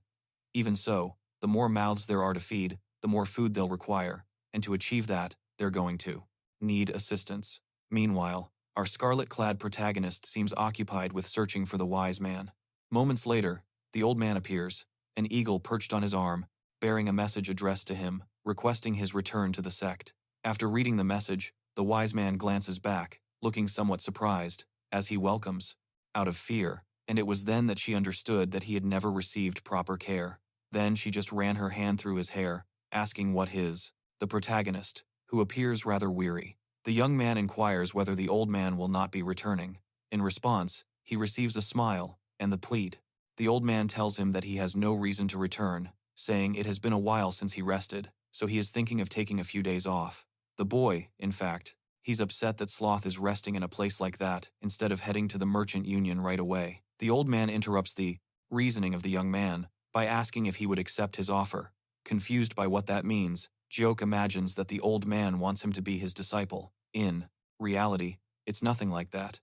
A: Even so, the more mouths there are to feed, the more food they'll require, and to achieve that, they're going to need assistance. Meanwhile, our scarlet-clad protagonist seems occupied with searching for the wise man. Moments later, the old man appears, an eagle perched on his arm, bearing a message addressed to him, requesting his return to the sect. After reading the message, the wise man glances back, looking somewhat surprised, as he welcomes, out of fear, and it was then that she understood that he had never received proper care. Then she just ran her hand through his hair, asking what the protagonist, who appears rather weary. The young man inquires whether the old man will not be returning. In response, he receives a smile and the plead. The old man tells him that he has no reason to return, saying it has been a while since he rested, so he is thinking of taking a few days off. The boy, in fact, he's upset that Sloth is resting in a place like that instead of heading to the merchant union right away. The old man interrupts the reasoning of the young man by asking if he would accept his offer. Confused by what that means, Joke imagines that the old man wants him to be his disciple. In reality, it's nothing like that.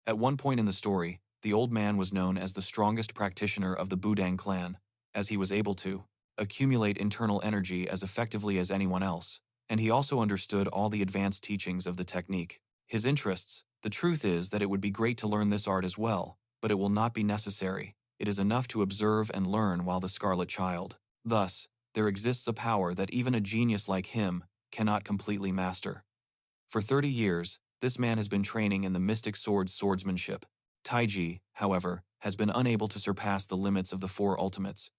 A: At one point in the story, the old man was known as the strongest practitioner of the Budang clan, as he was able to accumulate internal energy as effectively as anyone else, and he also understood all the advanced teachings of the technique. His interests, the truth is that it would be great to learn this art as well, but it will not be necessary. It is enough to observe and learn while the Scarlet Child. Thus, there exists a power that even a genius like him cannot completely master. For 30 years, this man has been training in the mystic sword's swordsmanship. Taiji, however, has been unable to surpass the limits of the four ultimates.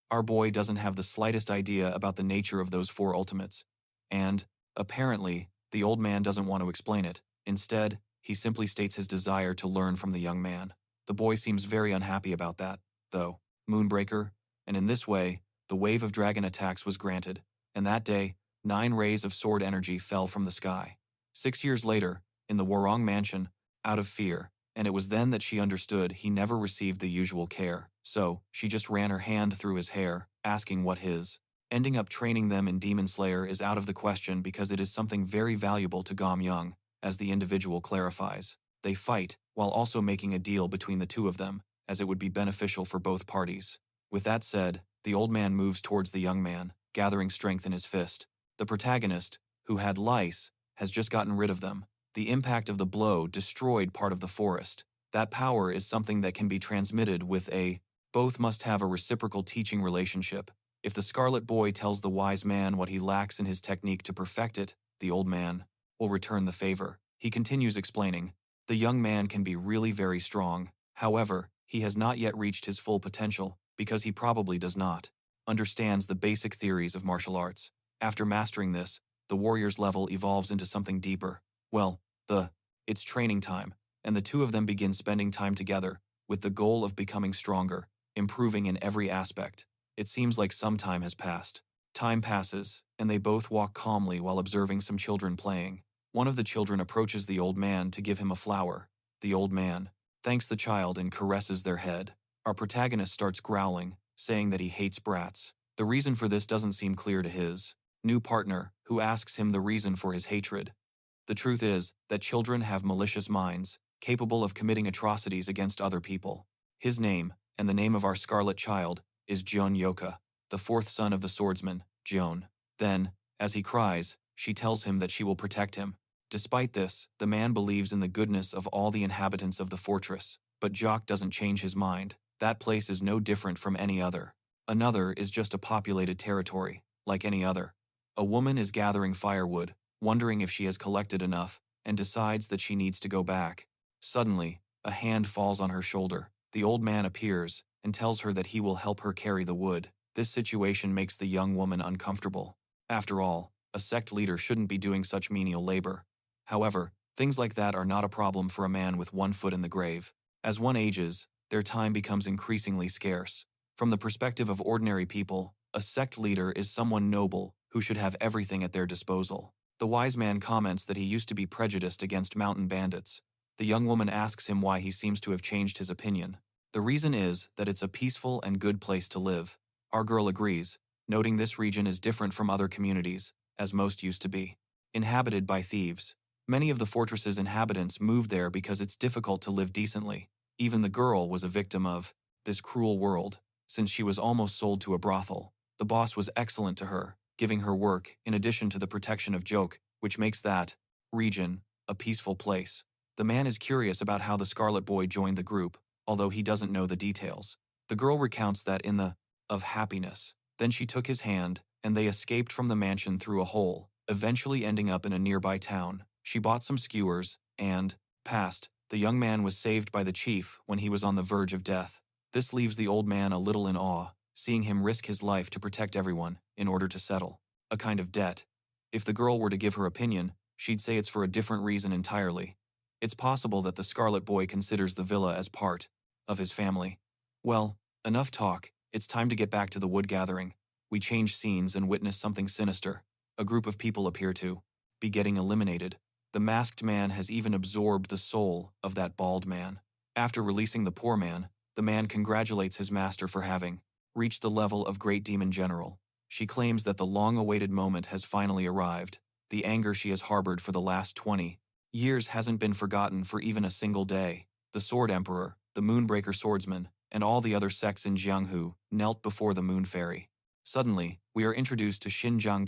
A: Our boy doesn't have the slightest idea about the nature of those four ultimates, and, apparently, the old man doesn't want to explain it. Instead, he simply states his desire to learn from the young man. The boy seems very unhappy about that, though. Moonbreaker, and in this way, the wave of dragon attacks was granted, and that day, 9 rays of sword energy fell from the sky. 6 years later, in the Warong mansion, out of fear, and it was then that she understood he never received the usual care, so she just ran her hand through his hair, asking what his. Ending up training them in Demon Slayer is out of the question because it is something very valuable to Gam Young, as the individual clarifies. They fight, while also making a deal between the two of them, as it would be beneficial for both parties. With that said, the old man moves towards the young man, gathering strength in his fist. The protagonist, who had lice, has just gotten rid of them. The impact of the blow destroyed part of the forest. That power is something that can be transmitted with both must have a reciprocal teaching relationship. If the Scarlet Boy tells the wise man what he lacks in his technique to perfect it, the old man will return the favor. He continues explaining, the young man can be really very strong. However, he has not yet reached his full potential, because he probably does not understands the basic theories of martial arts. After mastering this, the warrior's level evolves into something deeper. Well, it's training time, and the two of them begin spending time together, with the goal of becoming stronger, improving in every aspect. It seems like some time has passed. Time passes, and they both walk calmly while observing some children playing. One of the children approaches the old man to give him a flower. The old man thanks the child and caresses their head. Our protagonist starts growling, saying that he hates brats. The reason for this doesn't seem clear to his new partner, who asks him the reason for his hatred. The truth is that children have malicious minds, capable of committing atrocities against other people. His name, and the name of our Scarlet Child, is Joan Yoka, the 4th son of the swordsman, Joan. Then, as he cries, she tells him that she will protect him. Despite this, the man believes in the goodness of all the inhabitants of the fortress, but Jock doesn't change his mind. That place is no different from any other. Another is just a populated territory, like any other. A woman is gathering firewood, wondering if she has collected enough, and decides that she needs to go back. Suddenly, a hand falls on her shoulder. The old man appears and tells her that he will help her carry the wood. This situation makes the young woman uncomfortable. After all, a sect leader shouldn't be doing such menial labor. However, things like that are not a problem for a man with one foot in the grave. As one ages, their time becomes increasingly scarce. From the perspective of ordinary people, a sect leader is someone noble who should have everything at their disposal. The wise man comments that he used to be prejudiced against mountain bandits. The young woman asks him why he seems to have changed his opinion. The reason is that it's a peaceful and good place to live. Our girl agrees, noting this region is different from other communities, as most used to be. Inhabited by thieves. Many of the fortress's inhabitants moved there because it's difficult to live decently. Even the girl was a victim of this cruel world, since she was almost sold to a brothel. The boss was excellent to her, giving her work in addition to the protection of Joke, which makes that region a peaceful place. The man is curious about how the Scarlet Boy joined the group, although he doesn't know the details. The girl recounts that in the of happiness. Then she took his hand, and they escaped from the mansion through a hole, eventually ending up in a nearby town. She bought some skewers, and, passed, the young man was saved by the chief when he was on the verge of death. This leaves the old man a little in awe, seeing him risk his life to protect everyone, in order to settle a kind of debt. If the girl were to give her opinion, she'd say it's for a different reason entirely. It's possible that the Scarlet Boy considers the villa as part of his family. Well, enough talk, it's time to get back to the wood gathering. We change scenes and witness something sinister. A group of people appear to be getting eliminated. The masked man has even absorbed the soul of that bald man. After releasing the poor man, the man congratulates his master for having reached the level of Great Demon General. She claims that the long-awaited moment has finally arrived. The anger she has harbored for the last 20 years hasn't been forgotten for even a single day. The Sword Emperor, the Moon Breaker Swordsman, and all the other sects in Jianghu knelt before the Moon Fairy. Suddenly, we are introduced to Xinjiang,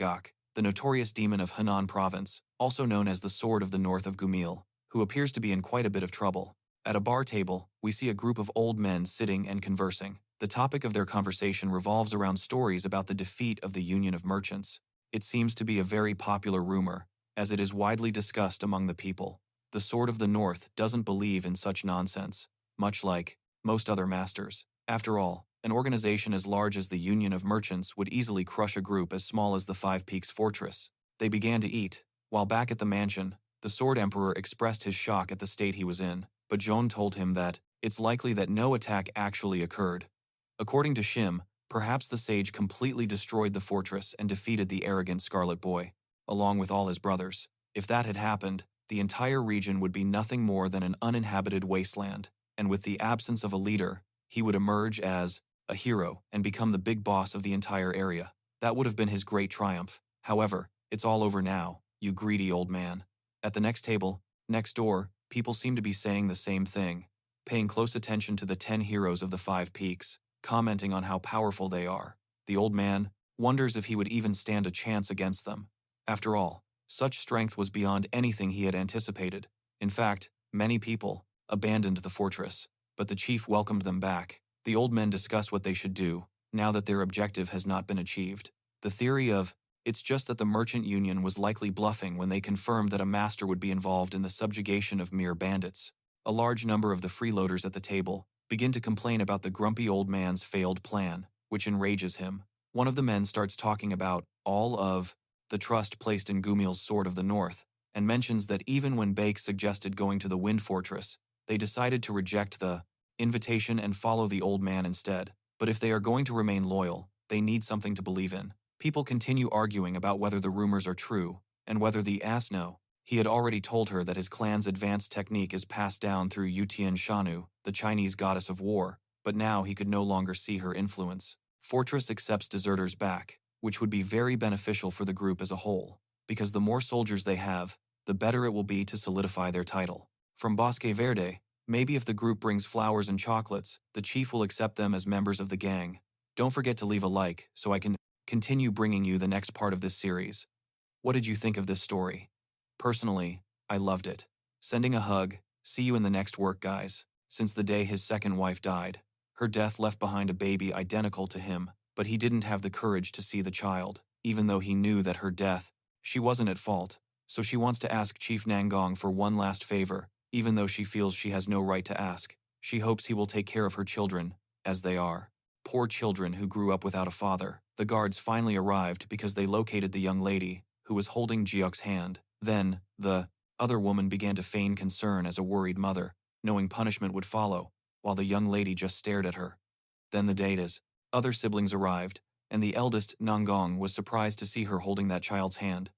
A: the notorious demon of Henan Province, also known as the Sword of the North of Gumil, who appears to be in quite a bit of trouble. At a bar table, we see a group of old men sitting and conversing. The topic of their conversation revolves around stories about the defeat of the Union of Merchants. It seems to be a very popular rumor, as it is widely discussed among the people. The Sword of the North doesn't believe in such nonsense, much like most other masters. After all, an organization as large as the Union of Merchants would easily crush a group as small as the Five Peaks Fortress. They began to eat. While back at the mansion, the Sword Emperor expressed his shock at the state he was in, but Joan told him that it's likely that no attack actually occurred. According to Shim, perhaps the sage completely destroyed the fortress and defeated the arrogant Scarlet Boy, along with all his brothers. If that had happened, the entire region would be nothing more than an uninhabited wasteland, and with the absence of a leader, he would emerge as a hero and become the big boss of the entire area. That would have been his great triumph. However, it's all over now, you greedy old man. At the next table, next door, people seem to be saying the same thing, paying close attention to the 10 heroes of the Five Peaks, commenting on how powerful they are. The old man wonders if he would even stand a chance against them. After all, such strength was beyond anything he had anticipated. In fact, many people abandoned the fortress, but the chief welcomed them back. The old men discuss what they should do, now that their objective has not been achieved. The theory of, it's just that the merchant union was likely bluffing when they confirmed that a master would be involved in the subjugation of mere bandits. A large number of the freeloaders at the table begin to complain about the grumpy old man's failed plan, which enrages him. One of the men starts talking about all of the trust placed in Gumil's Sword of the North, and mentions that even when Baek suggested going to the Wind Fortress, they decided to reject the invitation and follow the old man instead. But if they are going to remain loyal, they need something to believe in. People continue arguing about whether the rumors are true, and whether the ass know. He had already told her that his clan's advanced technique is passed down through Yutian Shanu, the Chinese goddess of war, but now he could no longer see her influence. Fortress accepts deserters back, which would be very beneficial for the group as a whole, because the more soldiers they have, the better it will be to solidify their title. From Bosque Verde, maybe if the group brings flowers and chocolates, the chief will accept them as members of the gang. Don't forget to leave a like so I can continue bringing you the next part of this series. What did you think of this story? Personally, I loved it. Sending a hug, see you in the next work, guys. Since the day his second wife died, her death left behind a baby identical to him, but he didn't have the courage to see the child, even though he knew that her death, she wasn't at fault, so she wants to ask Chief Nangong for one last favor, even though she feels she has no right to ask. She hopes he will take care of her children, as they are poor children who grew up without a father. The guards finally arrived because they located the young lady, who was holding Jiok's hand. Then, the other woman began to feign concern as a worried mother. knowing punishment would follow, while the young lady just stared at her. Then the data's other siblings arrived, and the eldest, Nangong, was surprised to see her holding that child's hand.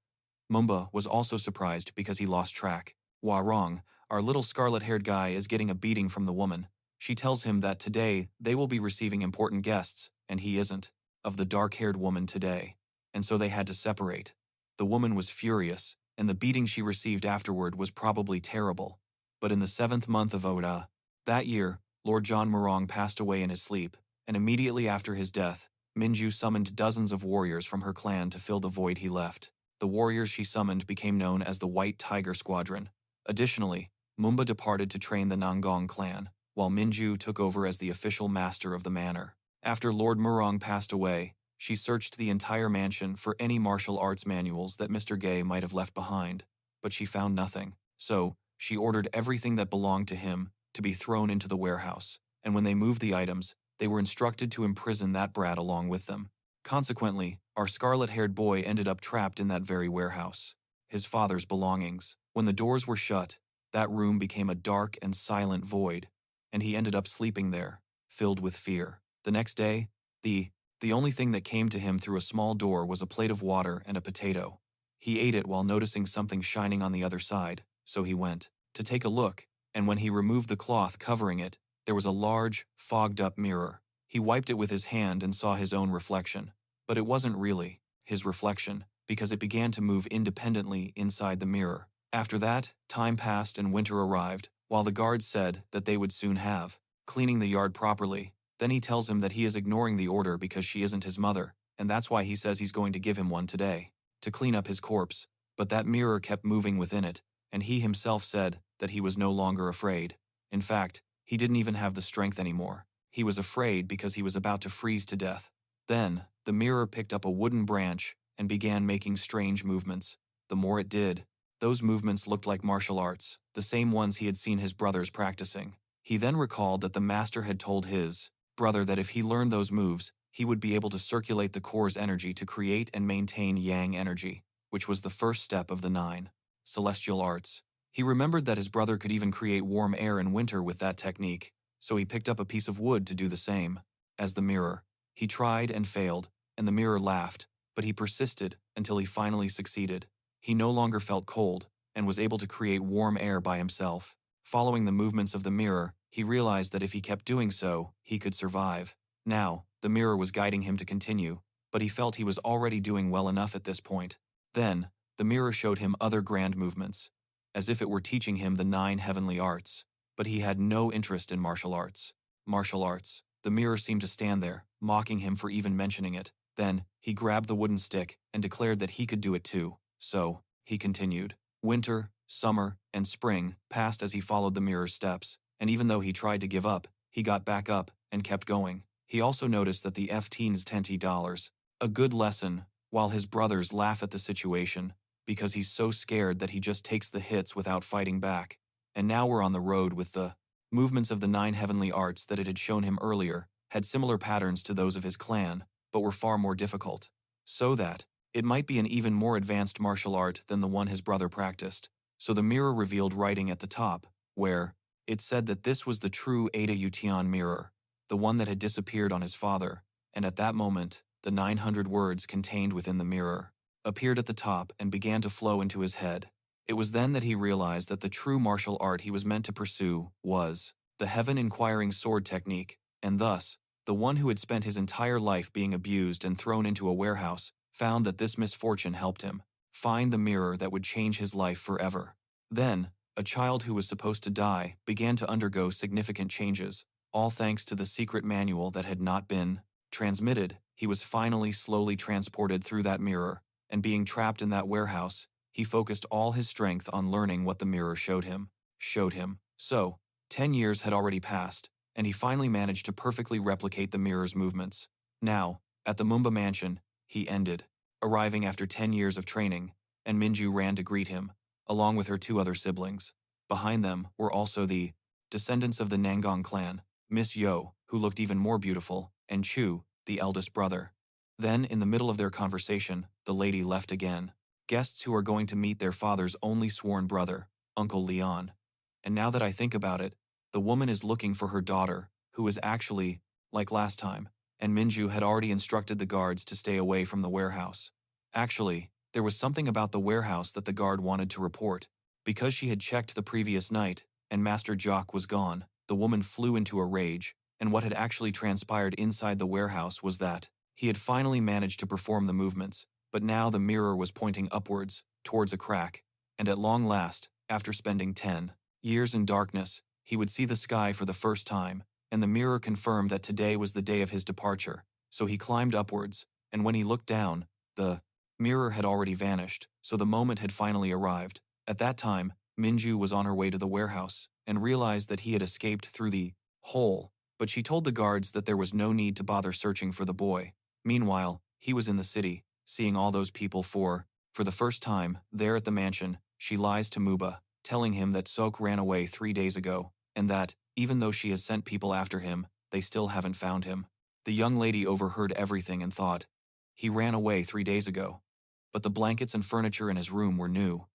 A: Mumba was also surprised because he lost track. Warong, our little scarlet-haired guy, is getting a beating from the woman. She tells him that today they will be receiving important guests, and he isn't, of the dark-haired woman today. And so they had to separate. The woman was furious, and the beating she received afterward was probably terrible. But in the 7th month of Oda, that year, Lord John Morong passed away in his sleep, and immediately after his death, Minju summoned dozens of warriors from her clan to fill the void he left. The warriors she summoned became known as the White Tiger Squadron. Additionally, Mumba departed to train the Nangong clan, while Minju took over as the official master of the manor. After Lord Morong passed away, she searched the entire mansion for any martial arts manuals that Mr. Gay might have left behind, but she found nothing. So, she ordered everything that belonged to him to be thrown into the warehouse, and when they moved the items, they were instructed to imprison that brat along with them. Consequently, our scarlet-haired boy ended up trapped in that very warehouse. His father's belongings. When the doors were shut, that room became a dark and silent void, and he ended up sleeping there, filled with fear. The next day, the only thing that came to him through a small door was a plate of water and a potato. He ate it while noticing something shining on the other side, so he went to take a look, and when he removed the cloth covering it, there was a large, fogged-up mirror. He wiped it with his hand and saw his own reflection. But it wasn't really his reflection, because it began to move independently inside the mirror. After that, time passed and winter arrived, while the guards said that they would soon have cleaning the yard properly. Then he tells him that he is ignoring the order because she isn't his mother, and that's why he says he's going to give him one today, to clean up his corpse. But that mirror kept moving within it, and he himself said that he was no longer afraid. In fact, he didn't even have the strength anymore. He was afraid because he was about to freeze to death. Then, the mirror picked up a wooden branch and began making strange movements. The more it did, those movements looked like martial arts, the same ones he had seen his brothers practicing. He then recalled that the master had told his brother that if he learned those moves, he would be able to circulate the core's energy to create and maintain yang energy, which was the first step of the 9 celestial arts. He remembered that his brother could even create warm air in winter with that technique, so he picked up a piece of wood to do the same. As the mirror, he tried and failed, and the mirror laughed, but he persisted until he finally succeeded. He no longer felt cold and was able to create warm air by himself. Following the movements of the mirror, he realized that if he kept doing so, he could survive. Now, the mirror was guiding him to continue, but he felt he was already doing well enough at this point. Then, the mirror showed him other grand movements, as if it were teaching him the 9 heavenly arts, but he had no interest in martial arts. Martial arts. The mirror seemed to stand there, mocking him for even mentioning it. Then, he grabbed the wooden stick and declared that he could do it too. So, he continued. Winter, summer, and spring passed as he followed the mirror's steps, and even though he tried to give up, he got back up and kept going. He also noticed that the FT's $20, a good lesson, while his brothers laugh at the situation, because he's so scared that he just takes the hits without fighting back. And now we're on the road with the movements of the 9 heavenly arts that it had shown him earlier, had similar patterns to those of his clan, but were far more difficult. So that, it might be an even more advanced martial art than the one his brother practiced. So the mirror revealed writing at the top, where it said that this was the true Ada Utian mirror, the one that had disappeared on his father, and at that moment, the 900 words contained within the mirror appeared at the top and began to flow into his head. It was then that he realized that the true martial art he was meant to pursue was the heaven-inquiring sword technique, and thus, the one who had spent his entire life being abused and thrown into a warehouse found that this misfortune helped him find the mirror that would change his life forever. Then, a child who was supposed to die began to undergo significant changes, all thanks to the secret manual that had not been transmitted. He was finally slowly transported through that mirror, and being trapped in that warehouse, he focused all his strength on learning what the mirror showed him. So, 10 years had already passed, and he finally managed to perfectly replicate the mirror's movements. Now, at the Mumba mansion, he ended, arriving after 10 years of training, and Minju ran to greet him, along with her 2 other siblings. Behind them were also the descendants of the Nangong clan, Miss Yo, who looked even more beautiful, and Chu, the eldest brother. Then, in the middle of their conversation, the lady left again. Guests who are going to meet their father's only sworn brother, Uncle Leon. And now that I think about it, The woman is looking for her daughter, who is actually, like last time, and Minju had already instructed the guards to stay away from the warehouse. Actually, there was something about the warehouse that the guard wanted to report. Because she had checked the previous night, and Master Jock was gone, the woman flew into a rage, and what had actually transpired inside the warehouse was that he had finally managed to perform the movements, but now the mirror was pointing upwards, towards a crack, and at long last, after spending 10 years in darkness, he would see the sky for the first time, and the mirror confirmed that today was the day of his departure, so he climbed upwards, and when he looked down, the mirror had already vanished, so the moment had finally arrived. At that time, Minju was on her way to the warehouse, and realized that he had escaped through the hole, but she told the guards that there was no need to bother searching for the boy. Meanwhile, he was in the city, seeing all those people for the first time, there at the mansion, she lies to Muba, telling him that Sok ran away 3 days ago, and that, even though she has sent people after him, they still haven't found him. The young lady overheard everything and thought, he ran away 3 days ago. But the blankets and furniture in his room were new.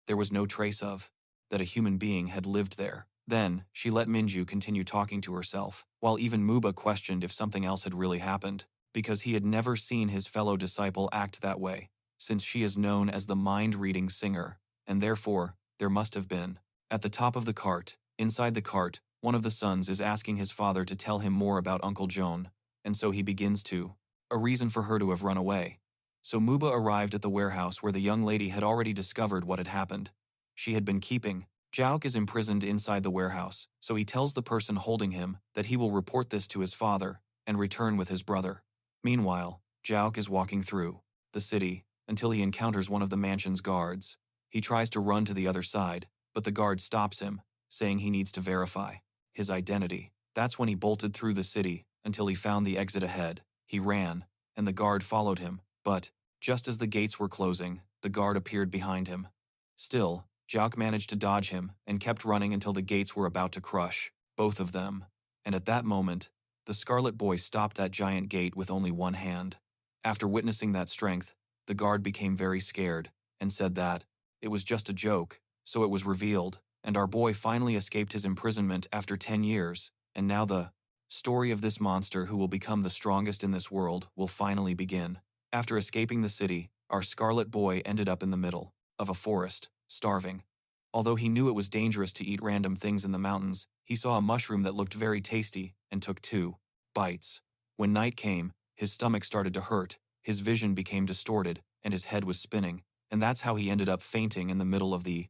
A: There was no trace of that a human being had lived there. Then, she let Minju continue talking to herself, while even Muba questioned if something else had really happened, because he had never seen his fellow disciple act that way, since she is known as the mind-reading singer, and therefore, there must have been. At the top of the cart, inside the cart, one of the sons is asking his father to tell him more about Uncle Joan, and so he begins to a reason for her to have run away. So Muba arrived at the warehouse where the young lady had already discovered what had happened. She had been keeping Jauk is imprisoned inside the warehouse, so he tells the person holding him that he will report this to his father and return with his brother. Meanwhile, Jauk is walking through the city until he encounters one of the mansion's guards. He tries to run to the other side, but the guard stops him, saying he needs to verify his identity. That's when he bolted through the city until he found the exit ahead. He ran, and the guard followed him, but just as the gates were closing, the guard appeared behind him. Still, Jauk managed to dodge him and kept running until the gates were about to crush both of them. And at that moment, the Scarlet Boy stopped that giant gate with only one hand. After witnessing that strength, the guard became very scared and said that it was just a joke, so it was revealed, and our boy finally escaped his imprisonment after 10 years, and now the story of this monster who will become the strongest in this world will finally begin. After escaping the city, our Scarlet Boy ended up in the middle of a forest, starving. Although he knew it was dangerous to eat random things in the mountains, he saw a mushroom that looked very tasty and took 2 bites. When night came, his stomach started to hurt, his vision became distorted, and his head was spinning, and that's how he ended up fainting in the middle of the